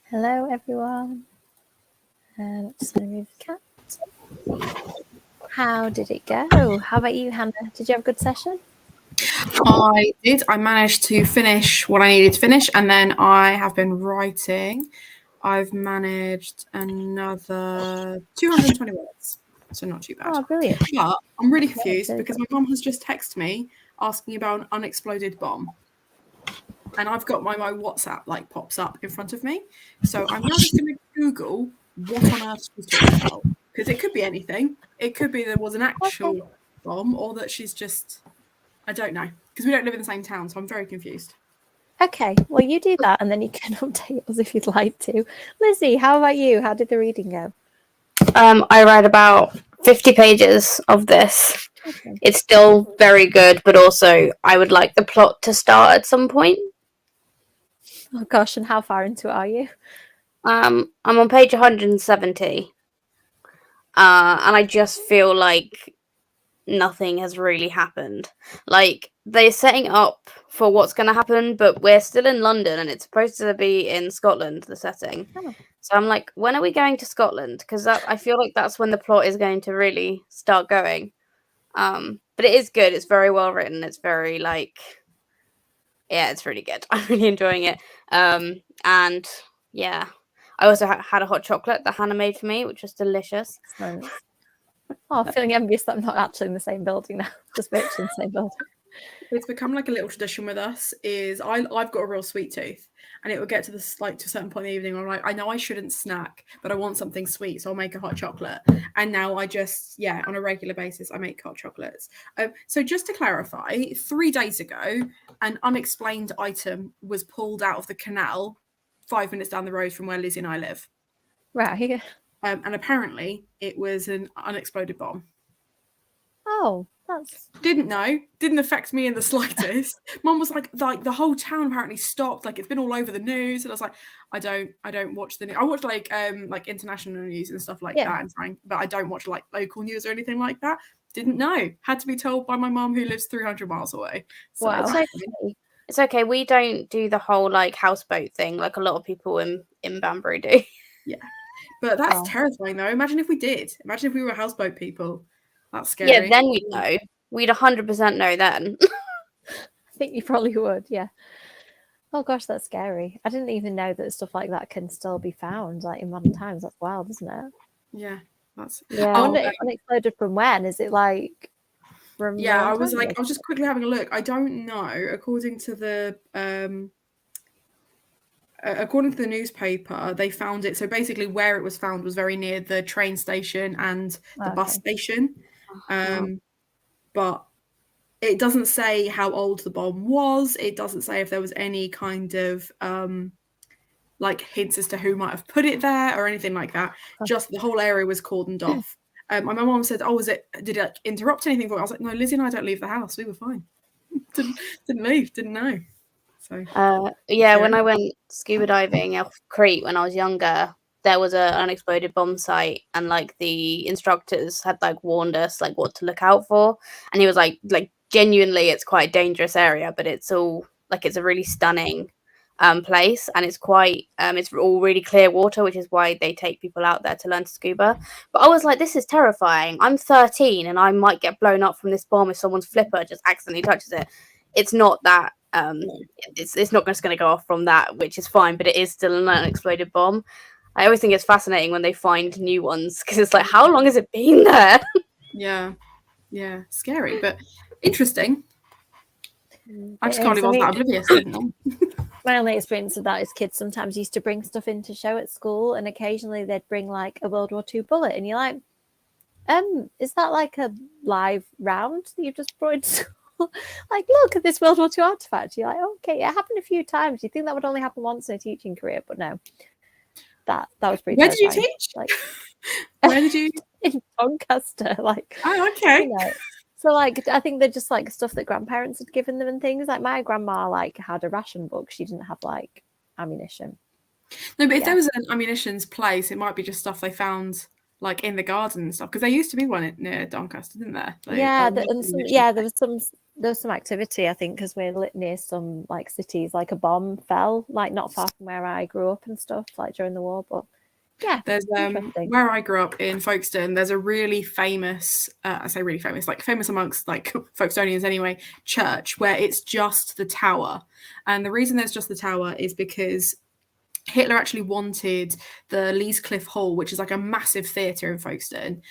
Speaker 1: Hello, everyone. Just going to move the cat. How did it go? How about you, Hannah? Did you have a good session?
Speaker 2: I did. I managed to finish what I needed to finish, and then I have been writing. I've managed another 220 words, so not too bad.
Speaker 1: Oh, brilliant.
Speaker 2: But I'm really confused because my mum has just texted me asking about an unexploded bomb. And I've got my WhatsApp like pops up in front of me. So I'm now just going to Google what on earth she's talking about. Because it could be anything. It could be there was an actual bomb, or that she's just, I don't know. Because we don't live in the same town, so I'm very confused.
Speaker 1: Okay, well, you do that and then you can update us if you'd like to. Lizzie, how about you? How did the reading go?
Speaker 3: I read about 50 pages of this.
Speaker 1: Okay.
Speaker 3: It's still very good, but also I would like the plot to start at some point.
Speaker 1: Oh gosh, and how far into it are you?
Speaker 3: I'm on page 170. And I just feel like nothing has really happened. Like, they're setting up for what's going to happen, but we're still in London and it's supposed to be in Scotland, the setting.
Speaker 1: Oh.
Speaker 3: So I'm like, when are we going to Scotland? Because I feel like that's when the plot is going to really start going. But it is good. It's very well written. It's very yeah, it's really good. I'm really enjoying it. And yeah, I also had a hot chocolate that Hannah made for me, which was delicious.
Speaker 1: Excellent. Oh, I'm feeling envious that I'm not actually in the same building now. Just virtually in the same building.
Speaker 2: It's become like a little tradition with us. Is I've got a real sweet tooth, and it will get to this like to a certain point in the evening. I'm like, I know I shouldn't snack, but I want something sweet, so I'll make a hot chocolate. And now I just on a regular basis I make hot chocolates. So just to clarify, 3 days ago, an unexplained item was pulled out of the canal 5 minutes down the road from where Lizzie and I live.
Speaker 1: Right.
Speaker 2: And apparently it was an unexploded bomb.
Speaker 1: Oh, that's...
Speaker 2: Didn't affect me in the slightest. Mum was like the whole town apparently stopped. Like, it's been all over the news. And I was like, I don't watch the news. I watch like international news and stuff like that, but I don't watch like local news or anything like that. Didn't know. Had to be told by my mum, who lives 300 miles away. So
Speaker 1: wow.
Speaker 3: It's okay. We don't do the whole like houseboat thing like a lot of people in Banbury do.
Speaker 2: Yeah. But that's terrifying though. Imagine if we did. Imagine if we were houseboat people. That's scary.
Speaker 3: Yeah, then we'd know. We'd 100% know then.
Speaker 1: I think you probably would, yeah. Oh gosh, that's scary. I didn't even know that stuff like that can still be found like in modern times. That's wild, isn't it?
Speaker 2: Yeah, that's.
Speaker 3: Yeah.
Speaker 1: I wonder if unexploded from when? Is it like from?
Speaker 2: Yeah, I was just quickly having a look. I don't know. According to the newspaper, they found it. So basically, where it was found was very near the train station and the bus station. But it doesn't say how old the bomb was. It doesn't say if there was any kind of like hints as to who might have put it there or anything like that. Just the whole area was cordoned off. My mum said, "Oh, did it interrupt anything?" I was like, "No, Lizzie and I don't leave the house. We were fine. didn't leave. Didn't know." So
Speaker 3: when I went scuba diving off Crete when I was younger, there was an unexploded bomb site, and like the instructors had like warned us like what to look out for, and he was like genuinely it's quite a dangerous area, but it's all like it's a really stunning place, and it's quite it's all really clear water, which is why they take people out there to learn to scuba. But I was like, this is terrifying. I'm 13 and I might get blown up from this bomb if someone's flipper just accidentally touches it. It's not that it's not just going to go off from that, which is fine, but it is still an unexploded bomb. I always think it's fascinating when they find new ones, because it's like, how long has it been there?
Speaker 2: Yeah, scary, but interesting. I just
Speaker 1: It
Speaker 2: can't
Speaker 1: is.
Speaker 2: believe I was that oblivious, didn't I?
Speaker 1: My only experience of that is kids sometimes used to bring stuff in to show at school, and occasionally they'd bring like a World War II bullet, and you're like, is that like a live round that you've just brought into school? Like, look at this World War II artifact. You're like, okay, it happened a few times. You think that would only happen once in a teaching career, but no. That was pretty.
Speaker 2: Where did you teach?
Speaker 1: Like,
Speaker 2: where did you?
Speaker 1: In Doncaster. Like,
Speaker 2: oh, okay.
Speaker 1: You know, so like, I think they're just like stuff that grandparents had given them and things. Like my grandma like had a ration book. She didn't have like ammunition.
Speaker 2: No, but if there was an ammunitions place, it might be just stuff they found like in the garden and stuff. Because there used to be one near Doncaster, didn't there?
Speaker 1: There was some There's some activity, I think, because we're near some like cities. Like a bomb fell, like not far from where I grew up and stuff, like during the war. But yeah,
Speaker 2: there's where I grew up in Folkestone. There's a really famous, I say really famous, like famous amongst like Folkestonians anyway, church where it's just the tower, and the reason there's just the tower is because Hitler actually wanted the Lees Cliff Hall, which is like a massive theatre in Folkestone,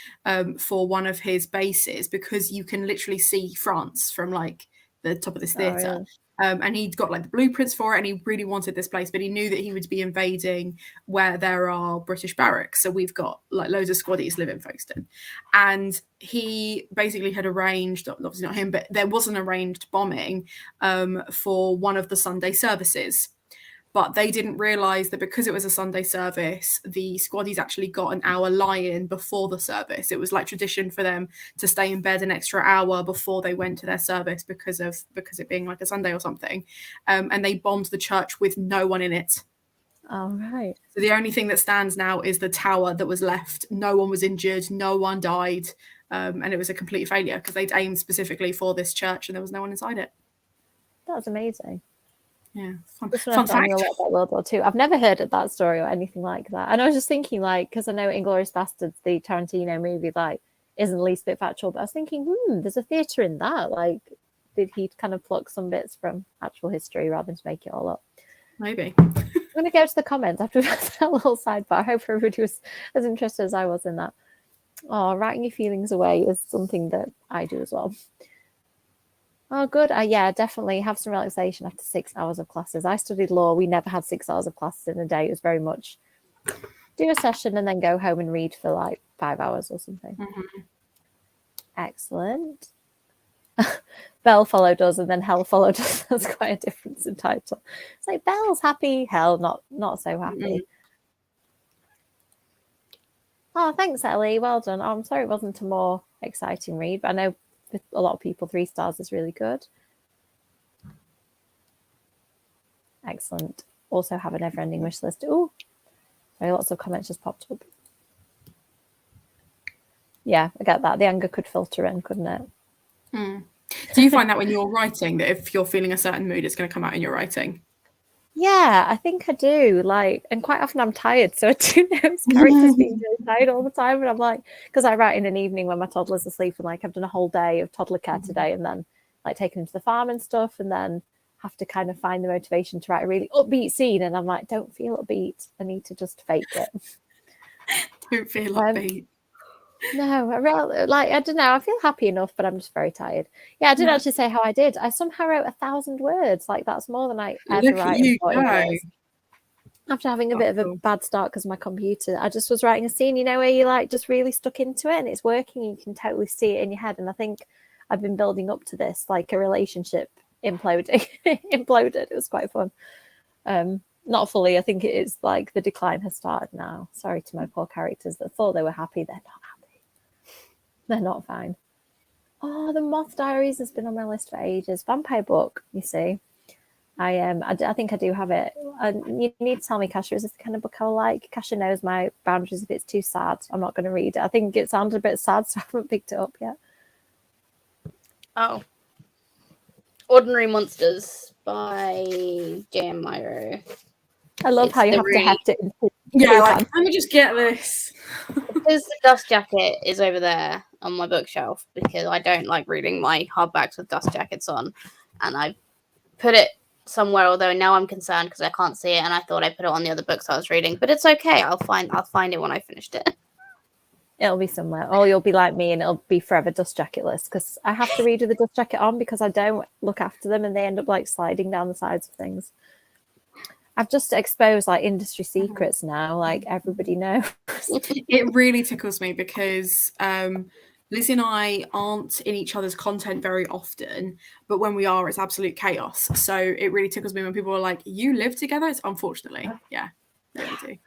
Speaker 2: for one of his bases, because you can literally see France from like the top of this theatre.
Speaker 1: Really?
Speaker 2: And he'd got like the blueprints for it, and he really wanted this place, but he knew that he would be invading where there are British barracks. So we've got like loads of squaddies live in Folkestone. And he basically had arranged, obviously not him, but there was an arranged bombing for one of the Sunday services. But they didn't realise that because it was a Sunday service, the squaddies actually got an hour lie-in before the service. It was like tradition for them to stay in bed an extra hour before they went to their service because it being like a Sunday or something. And they bombed the church with no one in it.
Speaker 1: All right.
Speaker 2: So the only thing that stands now is the tower that was left. No one was injured. No one died. And it was a complete failure because they'd aimed specifically for this church and there was no one inside it.
Speaker 1: That was amazing.
Speaker 2: Yeah, fun
Speaker 1: fact.
Speaker 2: fact.
Speaker 1: A lot about World War II. I've never heard of that story or anything like that. And I was just thinking, like, because I know Inglourious Basterds, the Tarantino movie, like, isn't the least bit factual, but I was thinking, there's a theatre in that. Like, did he kind of pluck some bits from actual history rather than to make it all up?
Speaker 2: Maybe.
Speaker 1: I'm going to go to the comments after that little sidebar. I hope everybody was as interested as I was in that. Oh, writing your feelings away is something that I do as well. Oh, good. Yeah, definitely have some relaxation after 6 hours of classes. I studied law. We never had 6 hours of classes in a day. It was very much do a session and then go home and read for like 5 hours or something.
Speaker 2: Mm-hmm.
Speaker 1: Excellent. Bell followed us and then Hell followed us. That's quite a difference in title. It's like Bell's happy, Hell not so happy. Mm-hmm. Oh, thanks, Ellie. Well done. Oh, I'm sorry it wasn't a more exciting read, but I know with a lot of people 3 stars is really good. Excellent. Also have a never-ending wish list. Oh, sorry, lots of comments just popped up. Yeah, I get that. The anger could filter in, couldn't it?
Speaker 2: Do you find that when you're writing, that if you're feeling a certain mood, it's going to come out in your writing?
Speaker 1: Yeah, I think I do. Like, and quite often I'm tired, so I do notice characters being really tired all the time. And I'm like, because I write in an evening when my toddler's asleep, and like I've done a whole day of toddler care today, and then like taking them to the farm and stuff, and then have to kind of find the motivation to write a really upbeat scene. And I'm like, don't feel upbeat. I need to just fake it.
Speaker 2: Don't feel upbeat.
Speaker 1: No, I don't know. I feel happy enough, but I'm just very tired. Yeah, I didn't actually say how I did. I somehow wrote 1,000 words. Like that's more than I ever write. After having a bit of a bad start because of my computer, I just was writing a scene, where you like just really stuck into it and it's working. You can totally see it in your head. And I think I've been building up to this, like a relationship imploding. Imploded. It was quite fun. Not fully. I think it is like the decline has started now. Sorry to my poor characters that thought they were happy. They're not happy. They're not fine. Oh, the Moth Diaries has been on my list for ages. Vampire book, you see. I think I do have it. You need to tell me, Kasha, is this the kind of book I like? Kasha knows my boundaries. If it's too sad, I'm not going to read it. I think it sounded a bit sad, so I haven't picked it up yet.
Speaker 3: Oh. Ordinary Monsters by J.M. Myro.
Speaker 1: I love how you have to heft it.
Speaker 2: Yeah, like, let me just get this.
Speaker 3: Because the dust jacket is over there on my bookshelf because I don't like reading my hardbacks with dust jackets on. And I put it somewhere, although now I'm concerned because I can't see it and I thought I put it on the other books I was reading. But it's okay. I'll find it when I finished it.
Speaker 1: It'll be somewhere. Or you'll be like me and it'll be forever dust jacket list because I have to read with the dust jacket on because I don't look after them and they end up like sliding down the sides of things. I've just exposed like industry secrets now, like everybody knows.
Speaker 2: It really tickles me because Lizzie and I aren't in each other's content very often, but when we are, it's absolute chaos. So it really tickles me when people are like, you live together? It's unfortunately. Yeah, we do.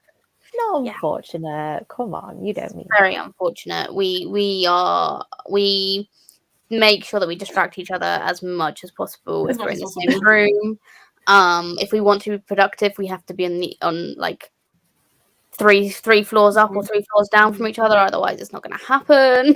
Speaker 1: Not unfortunate. Come on, you don't mean
Speaker 3: very unfortunate. We make sure that we distract each other as much as possible if we're in the same room. If we want to be productive, we have to be on like three floors up or 3 floors down from each other. Otherwise, it's not going to happen.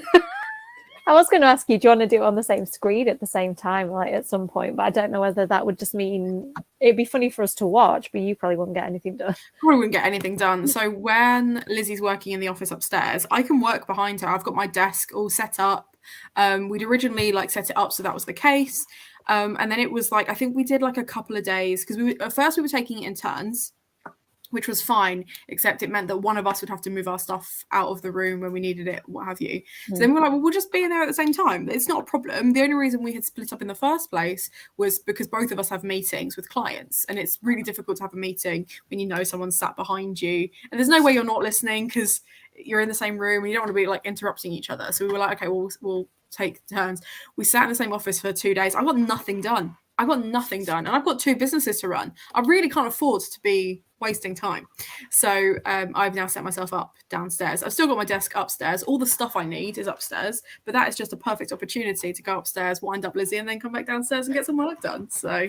Speaker 1: I was going to ask you, do you want to do it on the same screen at the same time, like at some point? But I don't know whether that would just mean it'd be funny for us to watch, but you probably wouldn't get anything done.
Speaker 2: Probably wouldn't get anything done. So when Lizzie's working in the office upstairs, I can work behind her. I've got my desk all set up. We'd originally like set it up so that was the case. And then it was like, I think we did like a couple of days because at first we were taking it in turns, which was fine, except it meant that one of us would have to move our stuff out of the room when we needed it, what have you. So then we were like, well, we'll just be in there at the same time. It's not a problem. The only reason we had split up in the first place was because both of us have meetings with clients, and it's really difficult to have a meeting when you know someone's sat behind you, and there's no way you're not listening because you're in the same room and you don't want to be like interrupting each other. So we were like, okay, we'll take turns. We sat in the same office for 2 days. I got nothing done. And I've got 2 businesses to run. I really can't afford to be wasting time. So I've now set myself up downstairs. I've still got my desk upstairs. All the stuff I need is upstairs, but that is just a perfect opportunity to go upstairs, wind up Lizzie, and then come back downstairs and get some work done. So,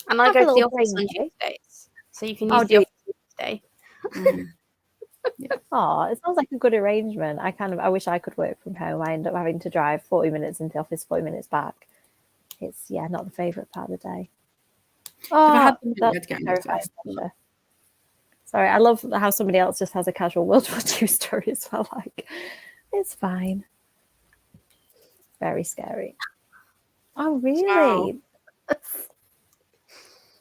Speaker 3: and I go to the office on Tuesdays, so you can use the office Tuesday.
Speaker 1: Yeah. Oh, it sounds like a good arrangement. I wish I could work from home. I end up having to drive 40 minutes into the office, 40 minutes back. It's not the favourite part of the day. Oh, that's terrifying. Sorry, I love how somebody else just has a casual World War II story as well. Like, it's fine. Very scary. Oh, really?
Speaker 2: Wow.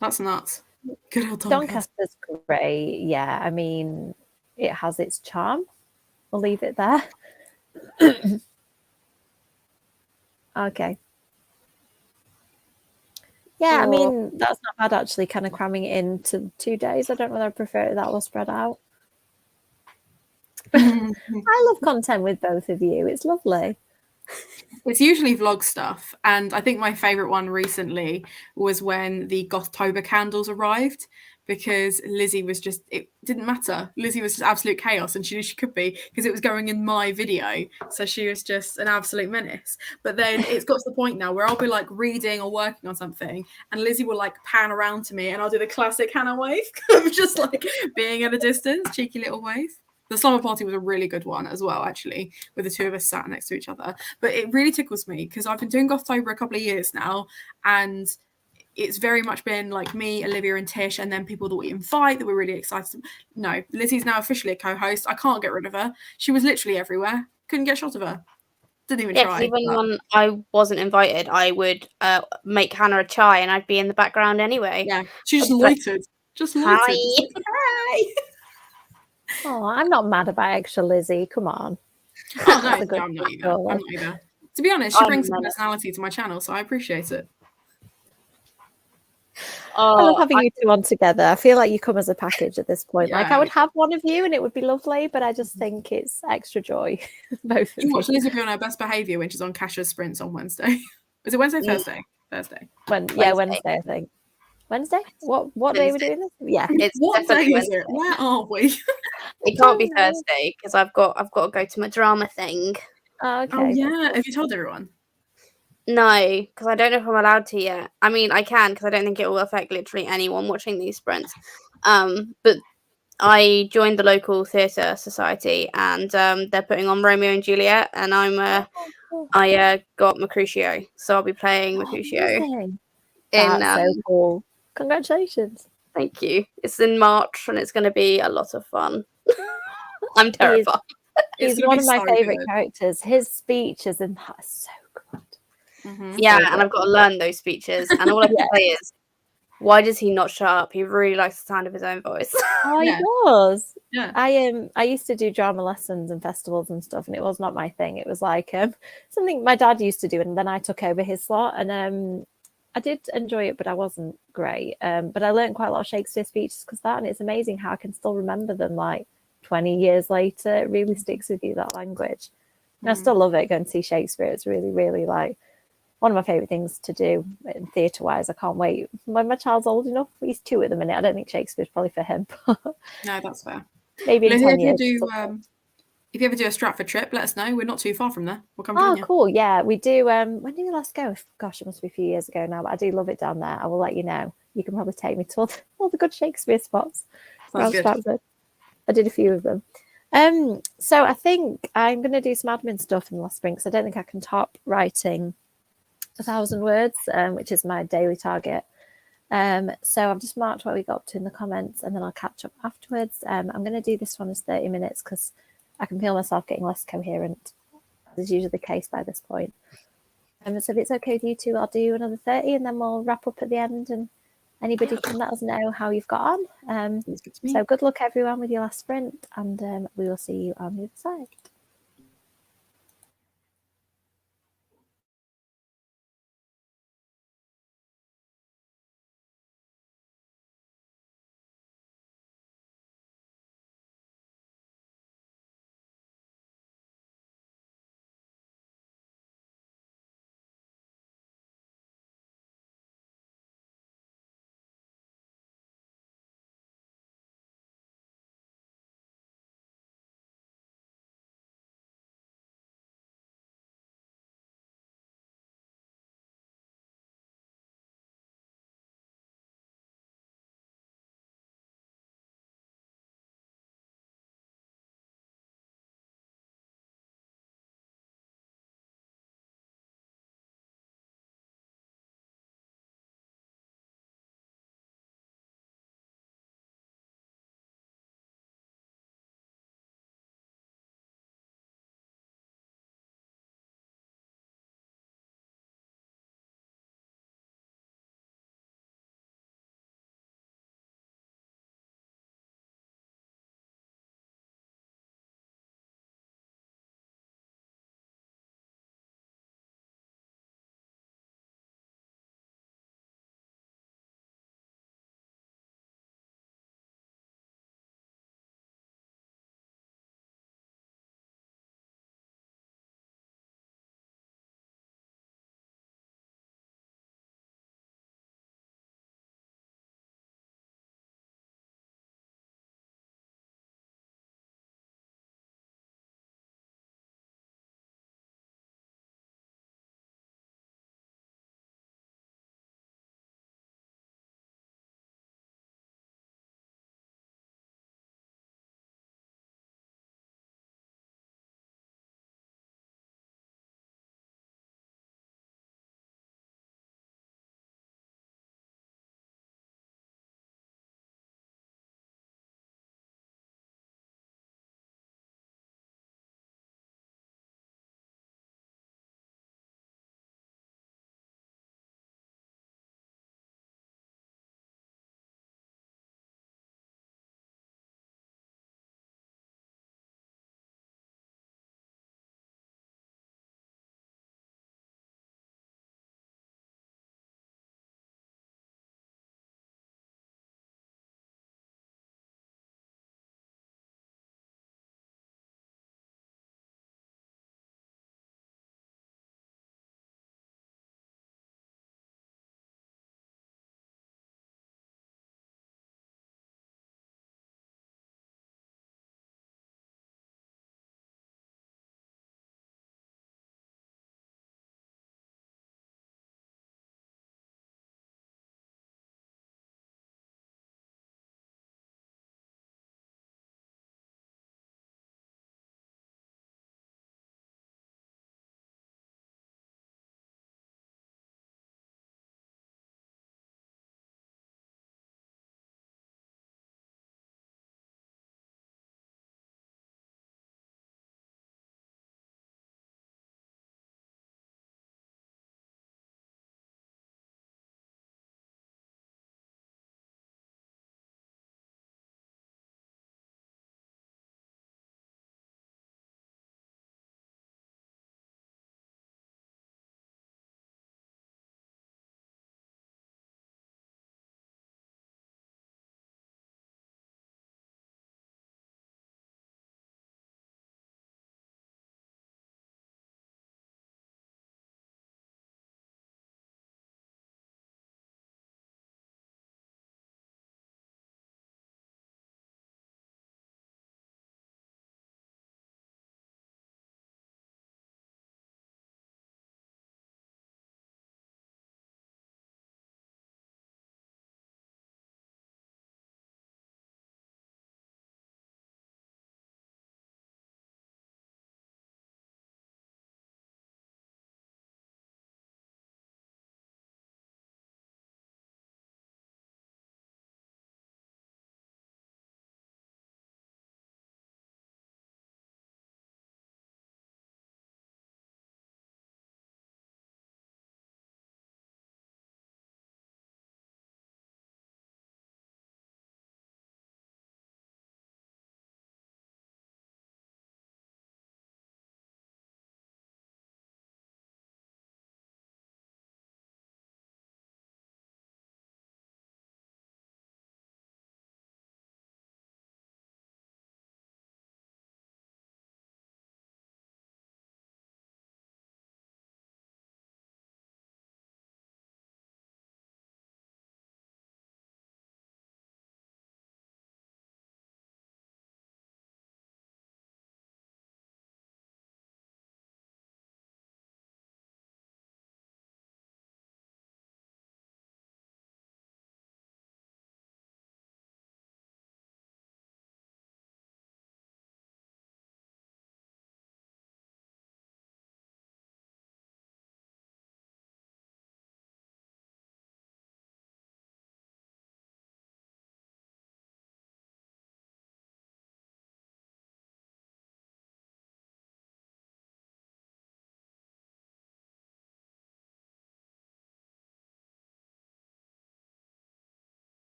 Speaker 2: That's nuts. Good old
Speaker 1: Doncaster's great. Yeah, I mean, it has its charm. We'll leave it there. Okay. Yeah, I mean, that's not bad actually, kind of cramming it into 2 days. I don't know whether I prefer it that or spread out. I love content with both of you. It's lovely.
Speaker 2: It's usually vlog stuff. And I think my favourite one recently was when the Gothtober candles arrived, because Lizzie was just, it didn't matter. Lizzie was just absolute chaos, and she knew she could be because it was going in my video. So she was just an absolute menace. But then it's got to the point now where I'll be like reading or working on something, and Lizzie will like pan around to me, and I'll do the classic Hannah wave of just like being at a distance, cheeky little wave. The slumber party was a really good one as well, actually, with the 2 of us sat next to each other. But it really tickles me because I've been doing Gothtober a couple of years now, and it's very much been like me, Olivia, and Tish, and then people that we invite that we're really excited. No, Lizzie's now officially a co-host. I can't get rid of her. She was literally everywhere. Couldn't get a shot of her. Didn't even try.
Speaker 3: Even when I wasn't invited, I would make Hannah a chai, and I'd be in the background anyway.
Speaker 2: Yeah, she just loitered. Just loitered.
Speaker 3: Hi.
Speaker 1: Oh, I'm not mad about extra Lizzie. Come on.
Speaker 2: Oh, no, I'm not either. To be honest, she brings some personality to my channel, so I appreciate it.
Speaker 1: I love having you 2 on together. I feel like you come as a package at this point. Yeah. Like I would have one of you and it would be lovely, but I just think it's extra joy. Both of you.
Speaker 2: Watch Lizzie be on her best behaviour when she's on Cash's Sprints on Wednesday. Is it Wednesday? Thursday? Thursday.
Speaker 1: Wednesday, I think. Wednesday? What day are we doing this? Yeah.
Speaker 3: It's
Speaker 2: what day is it? Where are we?
Speaker 3: It can't be Thursday because I've got to go to my drama thing.
Speaker 1: Oh, okay.
Speaker 2: Oh yeah. Have you told everyone?
Speaker 3: No, because I don't know if I'm allowed to yet. I mean, I can because I don't think it will affect literally anyone watching these sprints. But I joined the local theatre society, and they're putting on Romeo and Juliet, and I got Mercutio, so I'll be playing Mercutio.
Speaker 1: That's so cool! Congratulations!
Speaker 3: Thank you. It's in March, and it's going to be a lot of fun. I'm terrified.
Speaker 1: He's one of my favourite characters. His speech is in that so good.
Speaker 3: Mm-hmm. Yeah, and I've got to learn those speeches, and all I can say is, why does he not shut up? He really likes the sound of his own voice.
Speaker 1: Oh, he does. Yeah. I used to do drama lessons and festivals and stuff, and it was not my thing. It was like something my dad used to do, and then I took over his slot, and I did enjoy it, but I wasn't great. But I learned quite a lot of Shakespeare speeches because that, and it's amazing how I can still remember them like 20 years later. It really sticks with you, that language. And I still love it, going to see Shakespeare. It's really, really like one of my favourite things to do theatre-wise. I can't wait. When my child's old enough, he's 2 at the minute. I don't think Shakespeare's probably for him.
Speaker 2: No, that's fair.
Speaker 1: Maybe in 10 years.
Speaker 2: If you ever do a Stratford trip, let us know. We're not too far from there. We'll come join you.
Speaker 1: Oh, cool. Yeah, we do. When did we last go? Gosh, it must be a few years ago now, but I do love it down there. I will let you know. You can probably take me to all the good Shakespeare spots around Stratford. I did a few of them. So I think I'm going to do some admin stuff in the last sprint because I don't think I can top writing 1,000 words, which is my daily target. So I've just marked what we got up to in the comments, and then I'll catch up afterwards. I'm going to do this one as 30 minutes because I can feel myself getting less coherent, as is usually the case by this point. So if it's okay with you two, I'll do another 30 and then we'll wrap up at the end, and anybody can let us know how you've got on. So good luck everyone with your last sprint, and we will see you on the other side.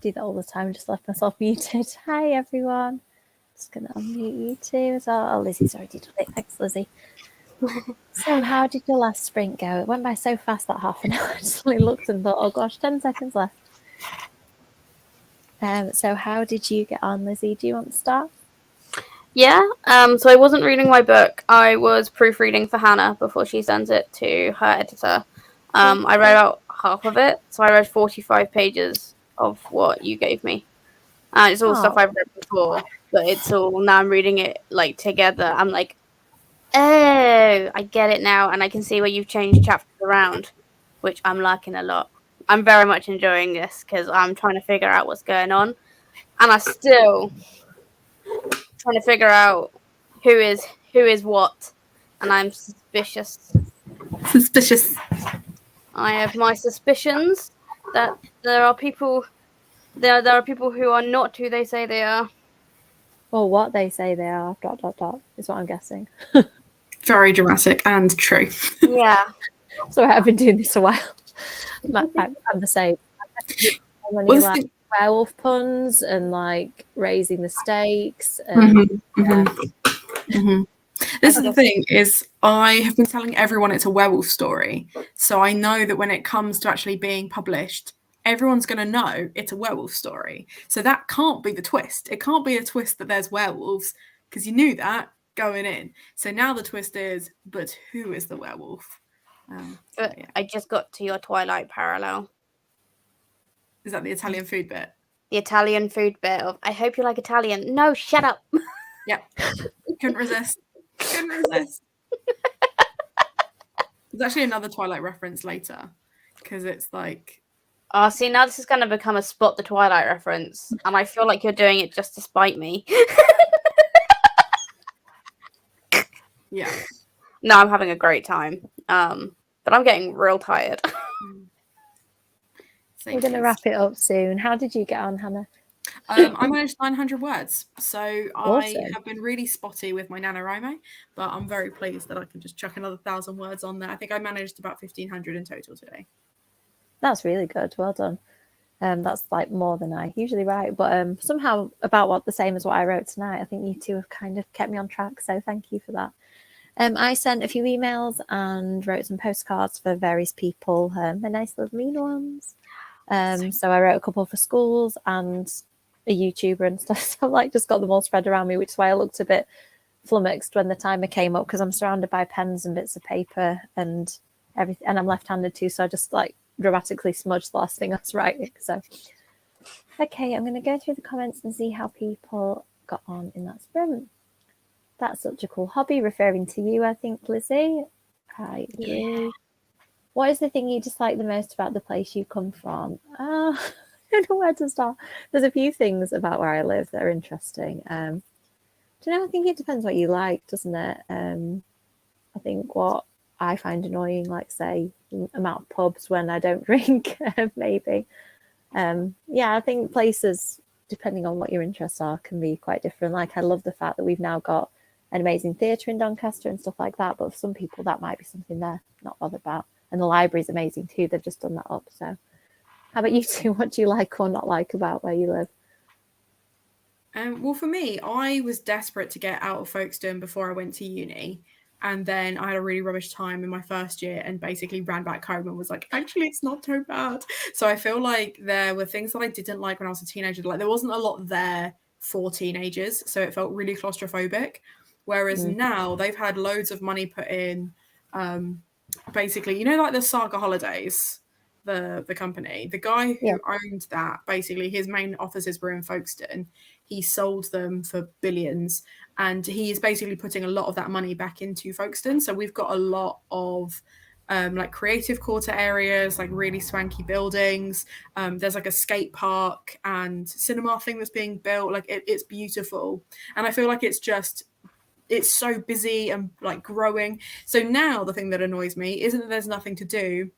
Speaker 1: do that all the time. Just left myself muted. Hi, everyone. Just going to unmute you too as well. Oh, Lizzie's already done it. Thanks, Lizzie. So how did your last sprint go? It went by so fast, that half an hour. I just looked and thought, oh gosh, 10 seconds left. So how did you get on, Lizzie? Do you want to start?
Speaker 3: Yeah, so I wasn't reading my book. I was proofreading for Hannah before she sends it to her editor. I read out half of it, so I read 45 pages of what you gave me. It's all stuff I've read before, but it's all, now I'm reading it like together. I'm like, oh, I get it now, and I can see where you've changed chapters around, which I'm liking a lot. I'm very much enjoying this because I'm trying to figure out what's going on, and I still trying to figure out who is what, and I'm suspicious. I have my suspicions that there are people who are not who they say they are.
Speaker 1: Or what they say they are, ... is what I'm guessing.
Speaker 2: Very dramatic and true.
Speaker 3: Yeah.
Speaker 1: Sorry, I've been doing this a while. I'm the same. Many, like, werewolf puns and like raising the stakes. And,
Speaker 2: This is the thing, is I have been telling everyone it's a werewolf story. So I know that when it comes to actually being published, everyone's going to know it's a werewolf story. So that can't be the twist. It can't be a twist that there's werewolves, because you knew that going in. So now the twist is, but who is the werewolf?
Speaker 3: Yeah. I just got to your Twilight parallel.
Speaker 2: Is that the Italian food bit?
Speaker 3: The Italian food bit of, I hope you like Italian. No, shut up.
Speaker 2: Yeah. Couldn't resist. There's actually another Twilight reference later, because it's like...
Speaker 3: Oh, see, now this is going to become a Spot the Twilight reference, and I feel like you're doing it just to spite me.
Speaker 2: Yeah.
Speaker 3: No, I'm having a great time. But I'm getting real tired.
Speaker 1: We're going to wrap it up soon. How did you get on, Hannah?
Speaker 2: I managed 900 words. So
Speaker 1: Awesome.
Speaker 2: I have been really spotty with my NaNoWriMo, but I'm very pleased that I can just chuck another 1,000 words on there. I think I managed about 1,500 in total today.
Speaker 1: That's really good. Well done. That's like more than I usually write, but somehow about the same as what I wrote tonight. I think you two have kind of kept me on track, so thank you for that. I sent a few emails and wrote some postcards for various people, the nice little mean ones. So I wrote a couple for schools and a YouTuber and stuff. So I've like just got them all spread around me, which is why I looked a bit flummoxed when the timer came up, because I'm surrounded by pens and bits of paper and everything, and I'm left-handed too, so I just like dramatically smudged the last thing I was writing. So okay, I'm going to go through the comments and see how people got on in that sprint. That's such a cool hobby, referring to you, I think, Lizzie. I agree. Yeah. What is the thing you dislike the most about the place you come from? I don't know where to start. There's a few things about where I live that are interesting. I think it depends what you like, doesn't it? I think what I find annoying, like, say, amount of pubs when I don't drink, maybe. I think places, depending on what your interests are, can be quite different. Like, I love the fact that we've now got an amazing theatre in Doncaster and stuff like that, but for some people that might be something they're not bothered about. And the library's amazing too. They've just done that up. So how about you two? What do you like or not like about where you live?
Speaker 2: Well, for me, I was desperate to get out of Folkestone before I went to uni. And then I had a really rubbish time in my first year and basically ran back home and was like, actually, it's not so bad. So I feel like there were things that I didn't like when I was a teenager. Like, there wasn't a lot there for teenagers. So it felt really claustrophobic. Whereas now they've had loads of money put in. Basically, like the Saga Holidays, the company, the guy who owned that, basically his main offices were in Folkestone. He sold them for billions, and he is basically putting a lot of that money back into Folkestone. So we've got a lot of like creative quarter areas, like really swanky buildings. There's like a skate park and cinema thing that's being built. Like it's beautiful, and I feel like it's so busy and like growing. So now the thing that annoys me isn't that there's nothing to do.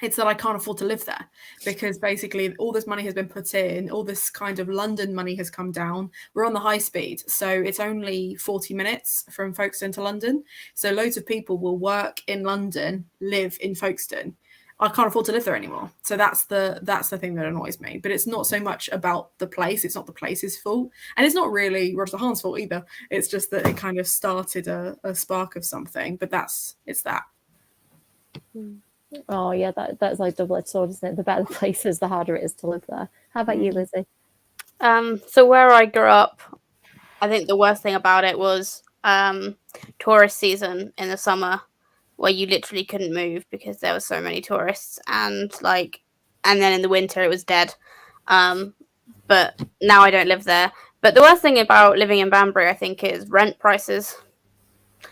Speaker 2: It's that I can't afford to live there, because basically all this money has been put in, all this kind of London money has come down. We're on the high speed. So it's only 40 minutes from Folkestone to London. So loads of people will work in London, live in Folkestone. I can't afford to live there anymore. So that's the thing that annoys me. But it's not so much about the place. It's not the place's fault. And it's not really Roger Hahn's fault either. It's just that it kind of started a spark of something. But it's that.
Speaker 1: Oh yeah, that's like double-edged sword, isn't it? The better the place is, the harder it is to live there. How about you, Lizzie?
Speaker 3: So where I grew up, I think the worst thing about it was tourist season in the summer, where you literally couldn't move because there were so many tourists, and then in the winter it was dead. But now I don't live there. But the worst thing about living in Banbury, I think, is rent prices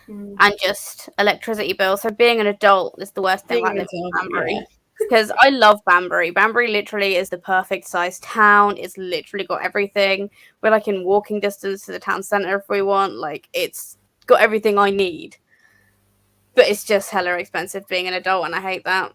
Speaker 3: and just electricity bills. So being an adult is the worst thing about living in Banbury. Because I love Banbury. Banbury literally is the perfect size town. It's literally got everything. We're like in walking distance to the town centre if we want. Like, it's got everything I need. But it's just hella expensive being an adult, and I hate that.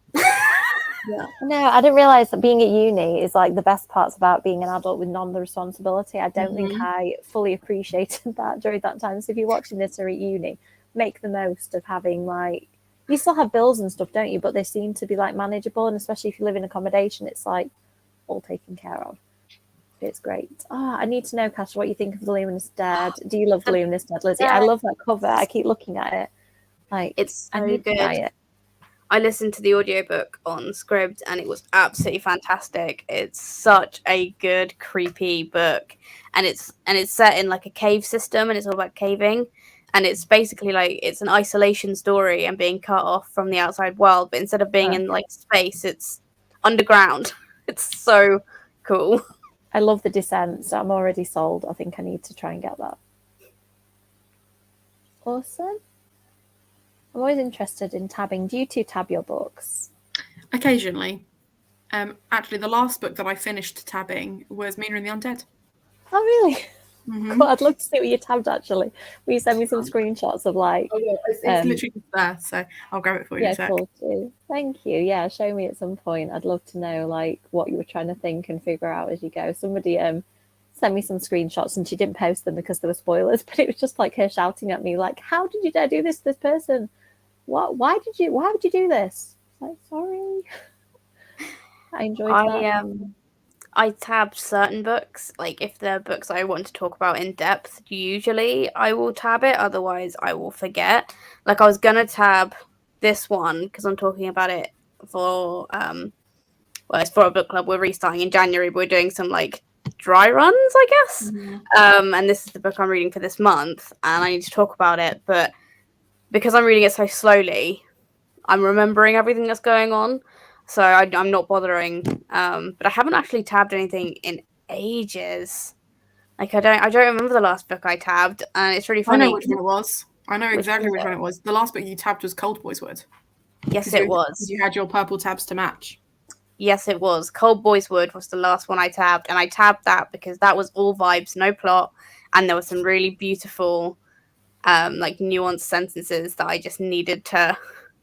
Speaker 1: Yeah. No, I didn't realise that being at uni is like the best parts about being an adult with none of the responsibility. I don't think I fully appreciated that during that time. So if you're watching this or at uni, make the most of having like, you still have bills and stuff, don't you? But they seem to be like manageable, and especially if you live in accommodation, it's like all taken care of. It's great. I need to know, Kasia, what you think of The Luminous Dead. Do you love The Luminous Dead, Lizzie? I love that cover. I keep looking at it. Like,
Speaker 3: it's so
Speaker 1: I need
Speaker 3: good.
Speaker 1: to buy it.
Speaker 3: I listened to the audiobook on Scribd and it was absolutely fantastic. It's such a good, creepy book. And it's set in like a cave system, and it's all about caving. And it's basically like it's an isolation story and being cut off from the outside world. But instead of being in like space, it's underground. It's so cool.
Speaker 1: I love The Descent, so I'm already sold. I think I need to try and get that. Awesome. I'm always interested in tabbing. Do you two tab your books?
Speaker 2: Occasionally. Actually, the last book that I finished tabbing was Mina and the Undead.
Speaker 1: Oh, really? Cool. I'd love to see what you tabbed, actually. Will you send me some screenshots of like...
Speaker 2: Oh, yeah. It's literally just there, so I'll grab it for you in a sec.
Speaker 1: Cool too. Thank you. Yeah, show me at some point. I'd love to know like what you were trying to think and figure out as you go. Somebody sent me some screenshots and she didn't post them because there were spoilers, but it was just like her shouting at me like, how did you dare do this to this person? Why would you do this? Like, sorry. I enjoyed that.
Speaker 3: I tab certain books. Like if they're books I want to talk about in depth, usually I will tab it. Otherwise, I will forget. Like I was gonna tab this one because I'm talking about it for it's for a book club we're restarting in January. But we're doing some like dry runs, I guess. And this is the book I'm reading for this month, and I need to talk about it. But because I'm reading it so slowly, I'm remembering everything that's going on. So I'm not bothering, but I haven't actually tabbed anything in ages. Like I don't remember the last book I tabbed, and it's really funny.
Speaker 2: I know which one it was. I know exactly which one it was. The last book you tabbed was Cold Boys Wood.
Speaker 3: Yes, it was.
Speaker 2: You had your purple tabs to match.
Speaker 3: Yes, it was. Cold Boys Wood was the last one I tabbed, and I tabbed that because that was all vibes, no plot, and there were some really beautiful, like nuanced sentences that I just needed to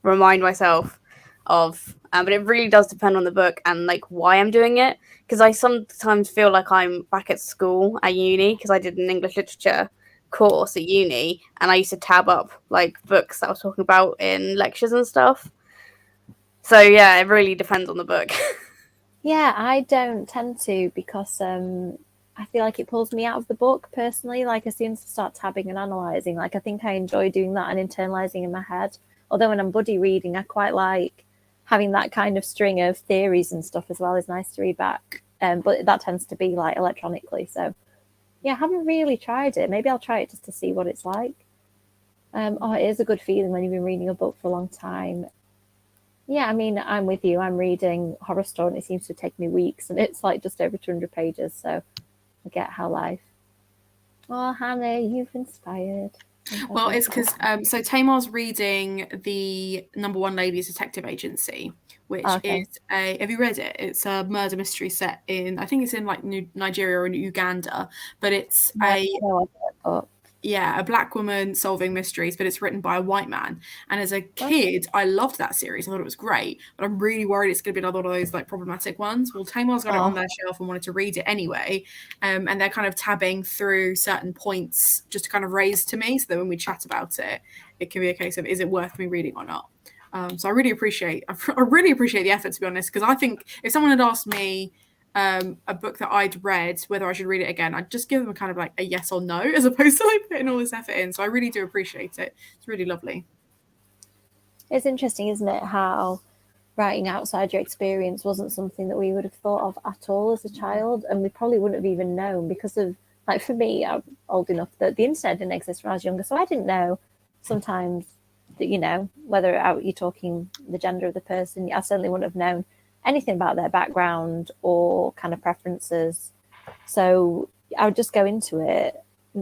Speaker 3: remind myself of. But it really does depend on the book and like why I'm doing it, because I sometimes feel like I'm back at school at uni because I did an English literature course at uni and I used to tab up like books that I was talking about in lectures and stuff. So yeah, it really depends on the book.
Speaker 1: Yeah, I don't tend to because I feel like it pulls me out of the book personally. Like as soon as I start tabbing and analysing, like I think I enjoy doing that and internalising in my head. Although when I'm buddy reading, I quite like having that kind of string of theories and stuff as well. Is nice to read back. But that tends to be like electronically. So yeah, I haven't really tried it. Maybe I'll try it just to see what it's like. It is a good feeling when you've been reading a book for a long time. Yeah, I mean, I'm with you. I'm reading Horror Store and it seems to take me weeks and it's like just over 200 pages. So I get how life. Oh, Hannah, you've inspired.
Speaker 2: Well, it's because so Tamar's reading the No. 1 Ladies Detective Agency, which is have you read it? It's a murder mystery set in, I think it's in like Nigeria or Uganda, but it's a black woman solving mysteries, but it's written by a white man. And as a kid, I loved that series. I thought it was great, but I'm really worried it's going to be another one of those like problematic ones. Well, Tamar's got it on their shelf and wanted to read it anyway. And they're kind of tabbing through certain points just to kind of raise to me so that when we chat about it, it can be a case of, is it worth me reading or not? So I really appreciate the effort, to be honest, because I think if someone had asked me a book that I'd read, whether I should read it again, I'd just give them kind of like a yes or no, as opposed to like putting all this effort in. So I really do appreciate it. It's really lovely.
Speaker 1: It's interesting, isn't it, how writing outside your experience wasn't something that we would have thought of at all as a child, and we probably wouldn't have even known because of, like, for me, I'm old enough that the internet didn't exist when I was younger, so I didn't know sometimes that, you know, whether you're talking the gender of the person, I certainly wouldn't have known anything about their background or kind of preferences. So I would just go into it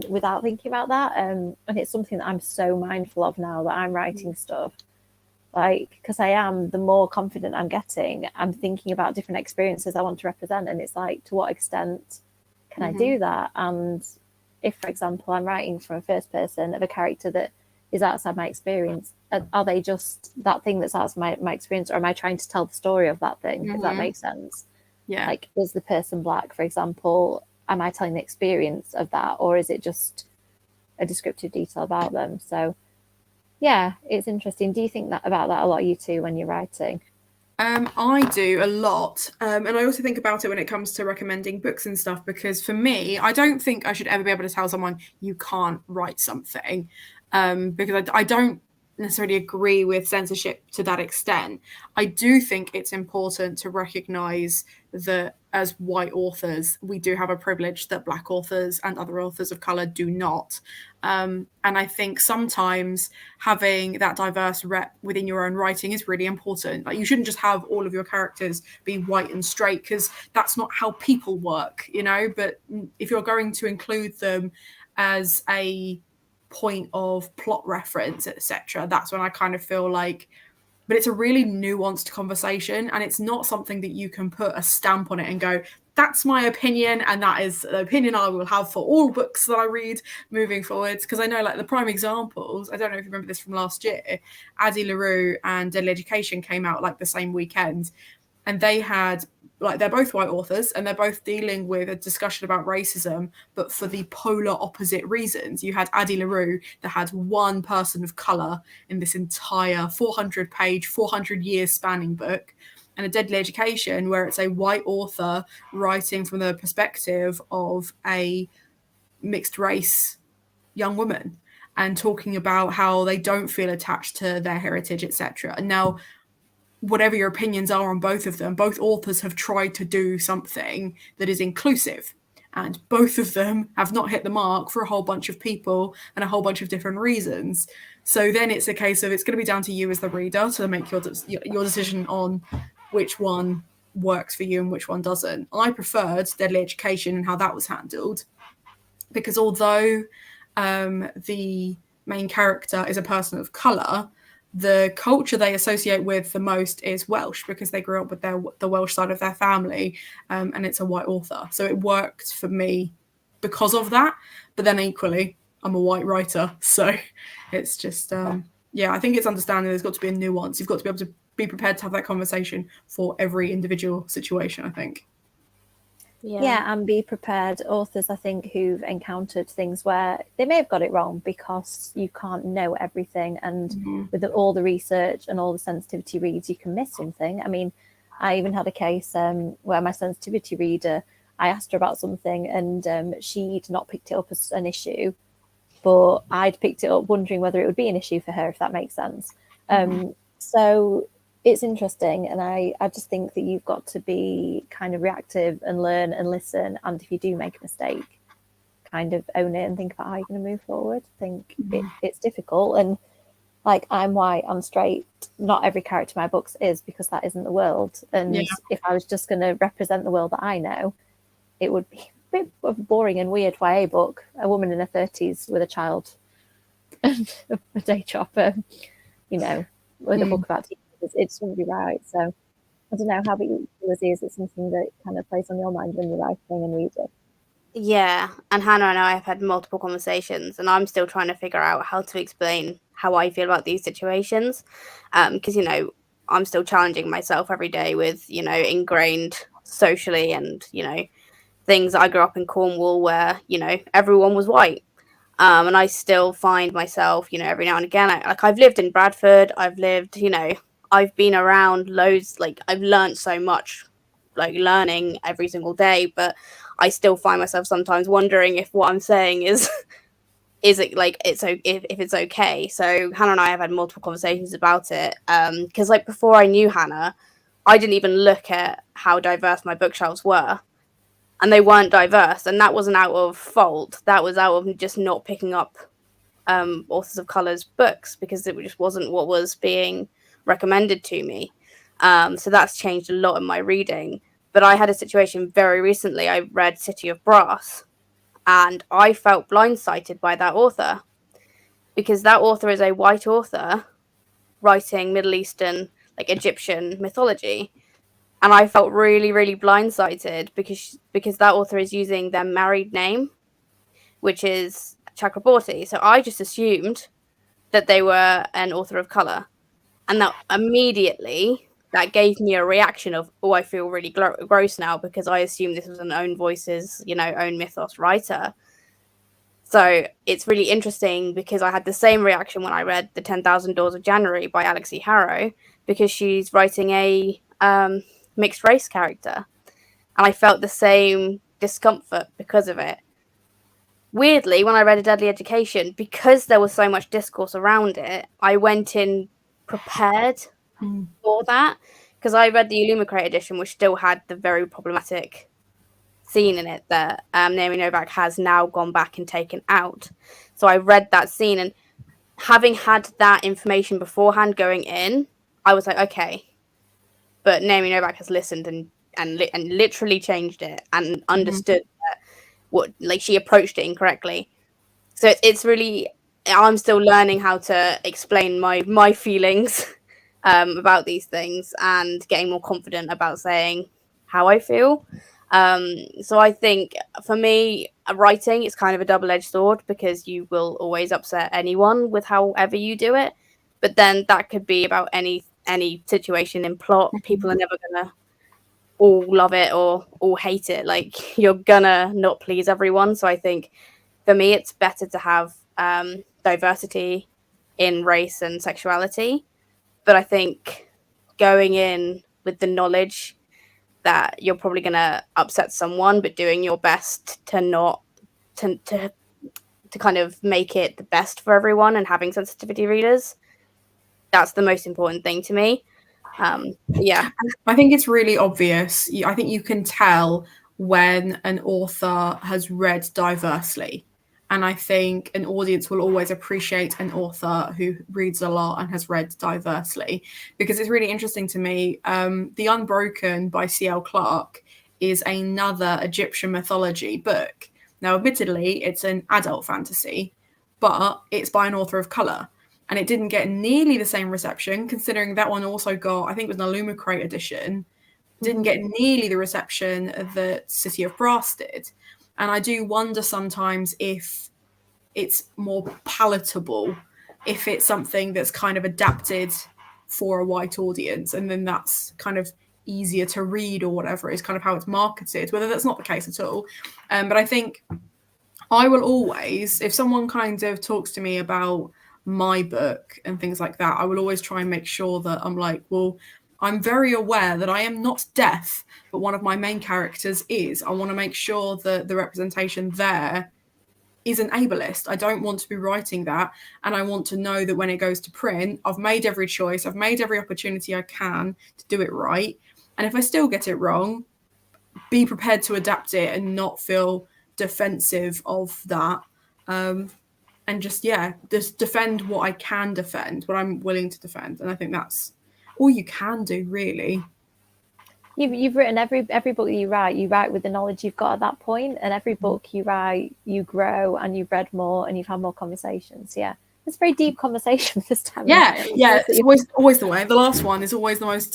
Speaker 1: without thinking about that. And it's something that I'm so mindful of now that I'm writing stuff. Like, because I am, the more confident I'm getting, I'm thinking about different experiences I want to represent. And it's like, to what extent can I do that? And if, for example, I'm writing from a first person of a character that is outside my experience, are they just that thing that's outside my experience, or am I trying to tell the story of that thing, if that makes sense?
Speaker 2: Yeah.
Speaker 1: Like, is the person black, for example, am I telling the experience of that, or is it just a descriptive detail about them? So yeah, it's interesting. Do you think that about that a lot, you two, when you're writing?
Speaker 2: I do a lot. And I also think about it when it comes to recommending books and stuff, because for me, I don't think I should ever be able to tell someone you can't write something, because I don't necessarily agree with censorship to that extent. I do think it's important to recognize that as white authors, we do have a privilege that black authors and other authors of color do not. And I think sometimes having that diverse rep within your own writing is really important. Like, you shouldn't just have all of your characters be white and straight, because that's not how people work, you know. But if you're going to include them as a point of plot reference, etc., that's when I kind of feel like, but it's a really nuanced conversation, and it's not something that you can put a stamp on it and go, that's my opinion, and that is the opinion I will have for all books that I read moving forwards. Because I know, like, the prime examples, I don't know if you remember this from last year, Addie LaRue and Deadly Education came out like the same weekend, and they had, like, they're both white authors and they're both dealing with a discussion about racism, but for the polar opposite reasons. You had Addie LaRue that had one person of color in this entire 400-page, 400-year spanning book, and A Deadly Education, where it's a white author writing from the perspective of a mixed race young woman and talking about how they don't feel attached to their heritage, etc. And now, whatever your opinions are on both of them, both authors have tried to do something that is inclusive, and both of them have not hit the mark for a whole bunch of people and a whole bunch of different reasons. So then it's a case of, it's going to be down to you as the reader to make your decision on which one works for you and which one doesn't. I preferred Deadly Education and how that was handled, because although the main character is a person of colour, the culture they associate with the most is Welsh, because they grew up with the Welsh side of their family, and it's a white author. So it worked for me because of that. But then equally, I'm a white writer. So it's just, I think it's understanding there's got to be a nuance. You've got to be able to be prepared to have that conversation for every individual situation, I think.
Speaker 1: Yeah, and be prepared. Authors, I think, who've encountered things where they may have got it wrong, because you can't know everything, and with all the research and all the sensitivity reads, you can miss something. I mean, I even had a case where my sensitivity reader, I asked her about something, and she'd not picked it up as an issue, but I'd picked it up wondering whether it would be an issue for her, if that makes sense. So it's interesting, and I just think that you've got to be kind of reactive and learn and listen, and if you do make a mistake, kind of own it and think about how you're going to move forward. I think it's difficult, and like, I'm white, I'm straight, not every character in my books is, because that isn't the world. And if I was just going to represent the world that I know, it would be a bit of a boring and weird YA book, a woman in her 30s with a child and a day job, you know, with a book about teenagers. It just wouldn't be right. So I don't know, how about you, Lizzie? Is it something that kind of plays on your mind when you're writing and reading?
Speaker 3: Yeah, and Hannah and I have had multiple conversations, and I'm still trying to figure out how to explain how I feel about these situations, because, you know, I'm still challenging myself every day with, you know, ingrained socially and, you know, things. I grew up in Cornwall where, you know, everyone was white. And I still find myself, you know, every now and again, I've lived in Bradford, I've lived, you know, I've been around loads, like I've learned so much, like learning every single day, but I still find myself sometimes wondering if what I'm saying is it like it's if it's okay. So Hannah and I have had multiple conversations about it, because like before I knew Hannah, I didn't even look at how diverse my bookshelves were, and they weren't diverse, and that wasn't out of fault, that was out of just not picking up authors of color's books, because it just wasn't what was being recommended to me. So that's changed a lot in my reading. But I had a situation very recently. I read City of Brass, and I felt blindsided by that author, because that author is a white author writing Middle Eastern, like Egyptian mythology. And I felt really, really blindsided because that author is using their married name, which is Chakraborty. So I just assumed that they were an author of color, and that immediately that gave me a reaction of, oh, I feel really gross now, because I assumed this was an own voices, you know, own mythos writer. So it's really interesting, because I had the same reaction when I read The 10,000 Doors of January by Alex E. Harrow, because she's writing a mixed race character, and I felt the same discomfort because of it. Weirdly, when I read A Deadly Education, because there was so much discourse around it, I went in prepared for that, because I read the Illumicrate edition, which still had the very problematic scene in it that Naomi Novak has now gone back and taken out. So I read that scene, and having had that information beforehand going in, I was like, okay, but Naomi Novak has listened and literally changed it and understood that what, like, she approached it incorrectly. So it's really, I'm still learning how to explain my feelings about these things, and getting more confident about saying how I feel. So I think for me, writing is kind of a double-edged sword, because you will always upset anyone with however you do it. But then that could be about any situation in plot. People are never gonna all love it or all hate it. Like, you're gonna not please everyone. So I think for me, it's better to have diversity in race and sexuality. But I think going in with the knowledge that you're probably going to upset someone, but doing your best to not to kind of make it the best for everyone, and having sensitivity readers, that's the most important thing to me. Yeah,
Speaker 2: I think it's really obvious. I think you can tell when an author has read diversely. And I think an audience will always appreciate an author who reads a lot and has read diversely, because it's really interesting to me. The Unbroken by C.L. Clarke is another Egyptian mythology book. Now, admittedly, it's an adult fantasy, but it's by an author of color. And it didn't get nearly the same reception, considering that one also got, I think it was an Illumicrate edition, didn't get nearly the reception that City of Brass did. And I do wonder sometimes if it's more palatable, if it's something that's kind of adapted for a white audience, and then that's kind of easier to read or whatever is kind of how it's marketed, whether that's not the case at all. But I think I will always, if someone kind of talks to me about my book and things like that, I will always try and make sure that I'm like, well, I'm very aware that I am not deaf, but one of my main characters is. I want to make sure that the representation there isn't ableist. I don't want to be writing that. And I want to know that when it goes to print, I've made every choice, I've made every opportunity I can to do it right. And if I still get it wrong, be prepared to adapt it and not feel defensive of that. And just defend what I can defend, what I'm willing to defend. And I think that's all you can do, really.
Speaker 1: You've written every book that you write with the knowledge you've got at that point, and every book you write, you grow and you've read more and you've had more conversations. Yeah, it's a very deep conversation this time.
Speaker 2: Yeah, it's always the way. The last one is always the most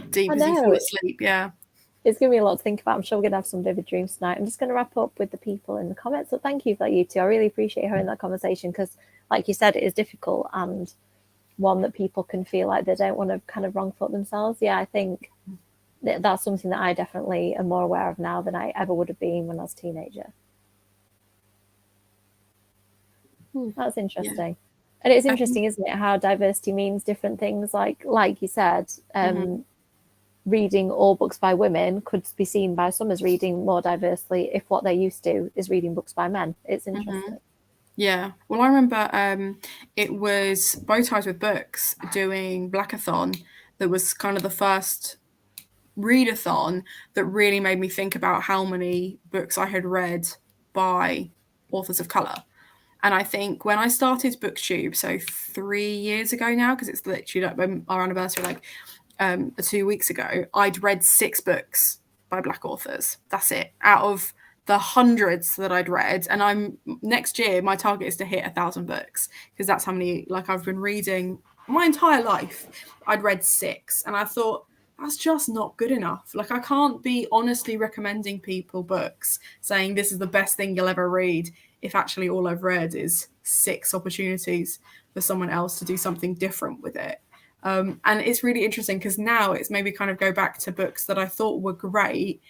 Speaker 2: deep, as you fall asleep. Yeah.
Speaker 1: It's giving me a lot to think about. I'm sure we're going to have some vivid dreams tonight. I'm just going to wrap up with the people in the comments. So thank you for you two. I really appreciate having that conversation, because, like you said, it is difficult, and one that people can feel like they don't want to kind of wrong foot themselves. Yeah, I think that's something that I definitely am more aware of now than I ever would have been when I was a teenager. That's interesting. And it's interesting, isn't it, how diversity means different things. Like you said, reading all books by women could be seen by some as reading more diversely if what they're used to is reading books by men. It's interesting.
Speaker 2: Yeah. Well, I remember it was Bow Ties with Books doing Blackathon that was kind of the first readathon that really made me think about how many books I had read by authors of colour. And I think when I started BookTube, so 3 years ago now, because it's literally like our anniversary, like 2 weeks ago, I'd read 6 books by Black authors. That's it. Out of the hundreds that I'd read, and next year my target is to hit 1,000 books, because that's how many, like, I've been reading my entire life. I'd read 6, and I thought, that's just not good enough. Like, I can't be honestly recommending people books saying this is the best thing you'll ever read if actually all I've read is 6 opportunities for someone else to do something different with it. And it's really interesting because now it's maybe kind of go back to books that I thought were great,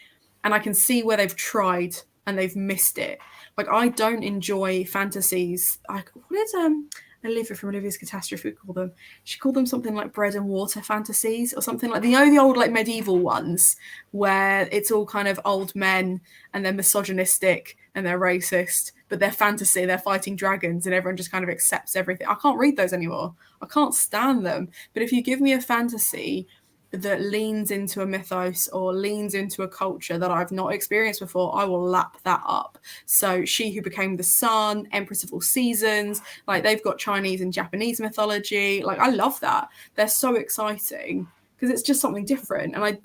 Speaker 2: and I can see where they've tried and they've missed it. Like, I don't enjoy fantasies. What did Olivia from Olivia's Catastrophe call them? She called them something like bread and water fantasies or something like, the old like medieval ones where it's all kind of old men and they're misogynistic and they're racist, but they're fantasy, they're fighting dragons and everyone just kind of accepts everything. I can't read those anymore. I can't stand them. But if you give me a fantasy that leans into a mythos or leans into a culture that I've not experienced before, I will lap that up. So She Who Became the Sun, Empress of All Seasons, like, they've got Chinese and Japanese mythology. Like, I love that. They're so exciting because it's just something different. And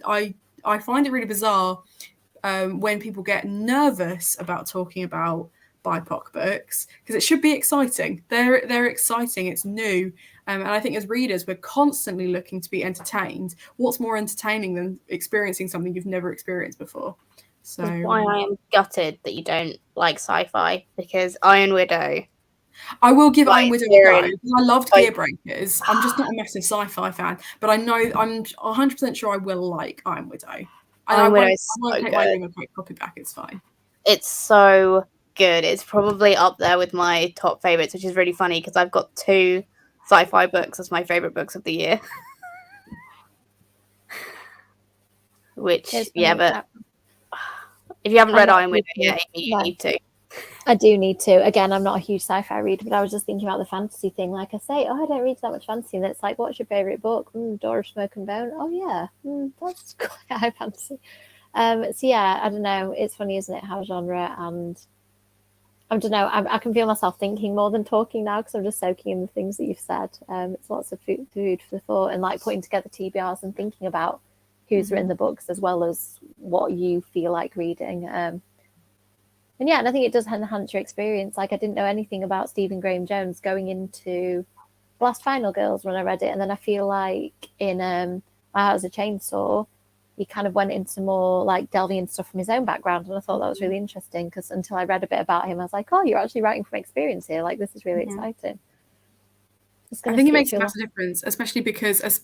Speaker 2: I find it really bizarre when people get nervous about talking about BIPOC books, because it should be exciting. They're exciting. It's new. And I think as readers, we're constantly looking to be entertained. What's more entertaining than experiencing something you've never experienced before? So
Speaker 3: that's why I am gutted that you don't like sci-fi, because Iron Widow.
Speaker 2: I will give Iron Widow a go. I loved Gearbreakers. I'm just not a massive sci-fi fan, but I know I'm 100% sure I will like Iron Widow. I won't take my Luna copy back. It's fine.
Speaker 3: It's so good. It's probably up there with my top favorites, which is really funny because I've got 2 sci-fi books as my favorite books of the year. Which, yeah, but if you haven't read Iron Widow yet, you need to.
Speaker 1: I do need to. Again, I'm not a huge sci-fi reader, but I was just thinking about the fantasy thing. Like I say, I don't read that much fantasy. And it's like, what's your favourite book? Door of Smoke and Bone. Oh, yeah. That's quite high fantasy. So, yeah, I don't know. It's funny, isn't it, how genre and... I don't know. I can feel myself thinking more than talking now because I'm just soaking in the things that you've said. It's lots of food for the thought, and like putting together TBRs and thinking about who's written the books as well as what you feel like reading. And yeah, and I think it does enhance your experience. Like, I didn't know anything about Stephen Graham Jones going into Last Final Girls when I read it, and then I feel like in My Heart is a Chainsaw, he kind of went into more like delving into stuff from his own background, and I thought that was really interesting because until I read a bit about him, I was like, oh, you're actually writing from experience here. Like, this is really exciting.
Speaker 2: I think it makes a massive difference, especially because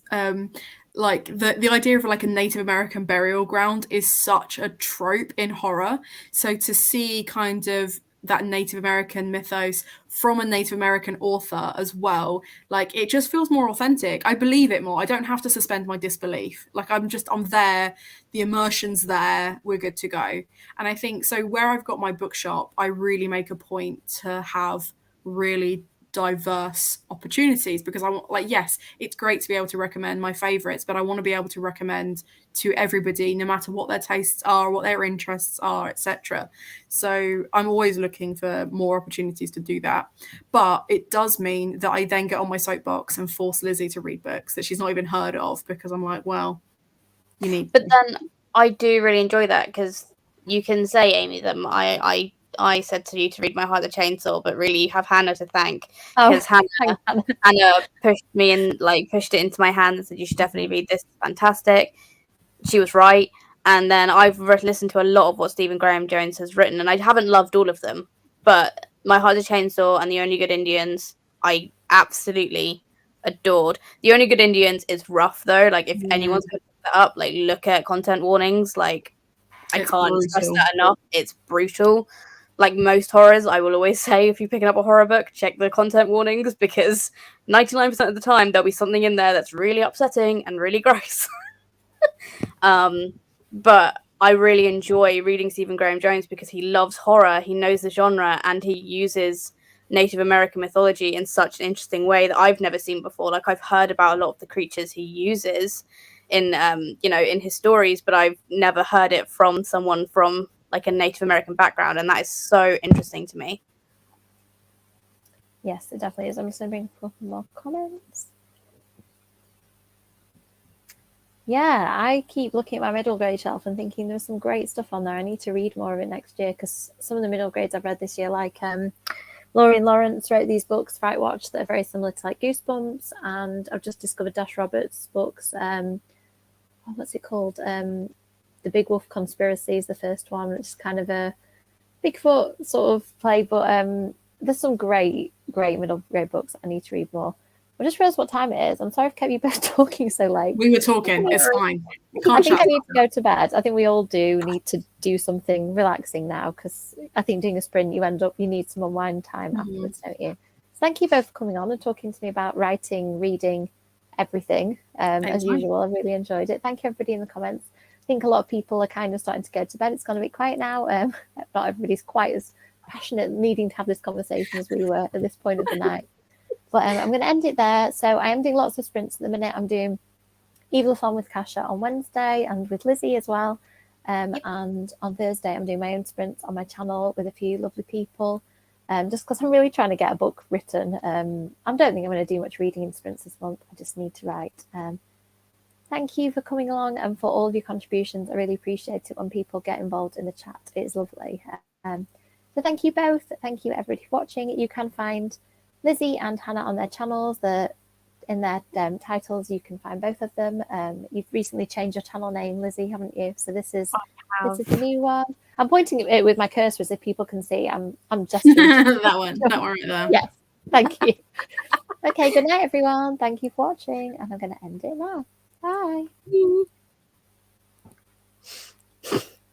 Speaker 2: like the idea of like a Native American burial ground is such a trope in horror. So to see kind of that Native American mythos from a Native American author as well, like, it just feels more authentic. I believe it more. I don't have to suspend my disbelief. Like, I'm there, the immersion's there, we're good to go. And I think so where I've got my bookshop, I really make a point to have really diverse opportunities, because I want, like, yes, it's great to be able to recommend my favorites, but I want to be able to recommend to everybody, no matter what their tastes are, what their interests are, etc. So I'm always looking for more opportunities to do that. But it does mean that I then get on my soapbox and force Lizzie to read books that she's not even heard of, because I'm like, well, you need
Speaker 3: but then I do really enjoy that, because you can say, Amy, that I said to you to read My Heart the Chainsaw, but really you have Hannah to thank, because Hannah pushed me and like pushed it into my hand and said you should definitely read this. It's fantastic. She was right. And then I've listened to a lot of what Stephen Graham Jones has written, and I haven't loved all of them, but My Heart the Chainsaw and The Only Good Indians I absolutely adored. The Only Good Indians is rough though. Like, if anyone's going to pick that up, like, look at content warnings. Like, I can't stress that enough. It's brutal. like most horrors, I will always say, if you're picking up a horror book, check the content warnings, because 99% of the time there'll be something in there that's really upsetting and really gross. But I really enjoy reading Stephen Graham Jones because he loves horror, he knows the genre, and he uses Native American mythology in such an interesting way that I've never seen before. Like, I've heard about a lot of the creatures he uses in in his stories, but I've never heard it from someone from like a Native American background, and that is so interesting to me.
Speaker 1: Yes, it definitely is. I'm just going to bring a couple more comments. Yeah, I keep looking at my middle grade shelf and thinking there's some great stuff on there. I need to read more of it next year, because some of the middle grades I've read this year, like Laurie and Lawrence wrote these books, Fright Watch, that are very similar to like Goosebumps, and I've just discovered Dash Roberts' books. What's it called? The Big Wolf Conspiracy is the first one, which is kind of a Bigfoot sort of play, but there's some great middle grade books I need to read more. I just realised what time it is. I'm sorry I've kept you both talking so late.
Speaker 2: We were talking. It's fine.
Speaker 1: I think I need to go to bed. I think we all do need to do something relaxing now, because I think doing a sprint, you need some unwind time afterwards, don't you? So thank you both for coming on and talking to me about writing, reading, everything. As usual, I really enjoyed it. Thank you, everybody in the comments. I think a lot of people are kind of starting to go to bed. It's gone a bit quiet now. Not everybody's quite as passionate needing to have this conversation as we were at this point of the night. But I'm going to end it there. So I am doing lots of sprints at the minute. I'm doing Evil-a-thon with Kasha on Wednesday and with Lizzie as well. And on Thursday, I'm doing my own sprints on my channel with a few lovely people. Just because I'm really trying to get a book written. I don't think I'm going to do much reading in sprints this month. I just need to write. Thank you for coming along and for all of your contributions. I really appreciate it when people get involved in the chat. It is lovely. So thank you both. Thank you, everybody, for watching. You can find Lizzie and Hannah on their channels. In their titles, you can find both of them. You've recently changed your channel name, Lizzie, haven't you? So this is the new one. I'm pointing at it with my cursor as if people can see. I'm just
Speaker 2: that one right there.
Speaker 1: Yes, thank you. Okay, good night, everyone. Thank you for watching, and I'm going to end it now. Bye.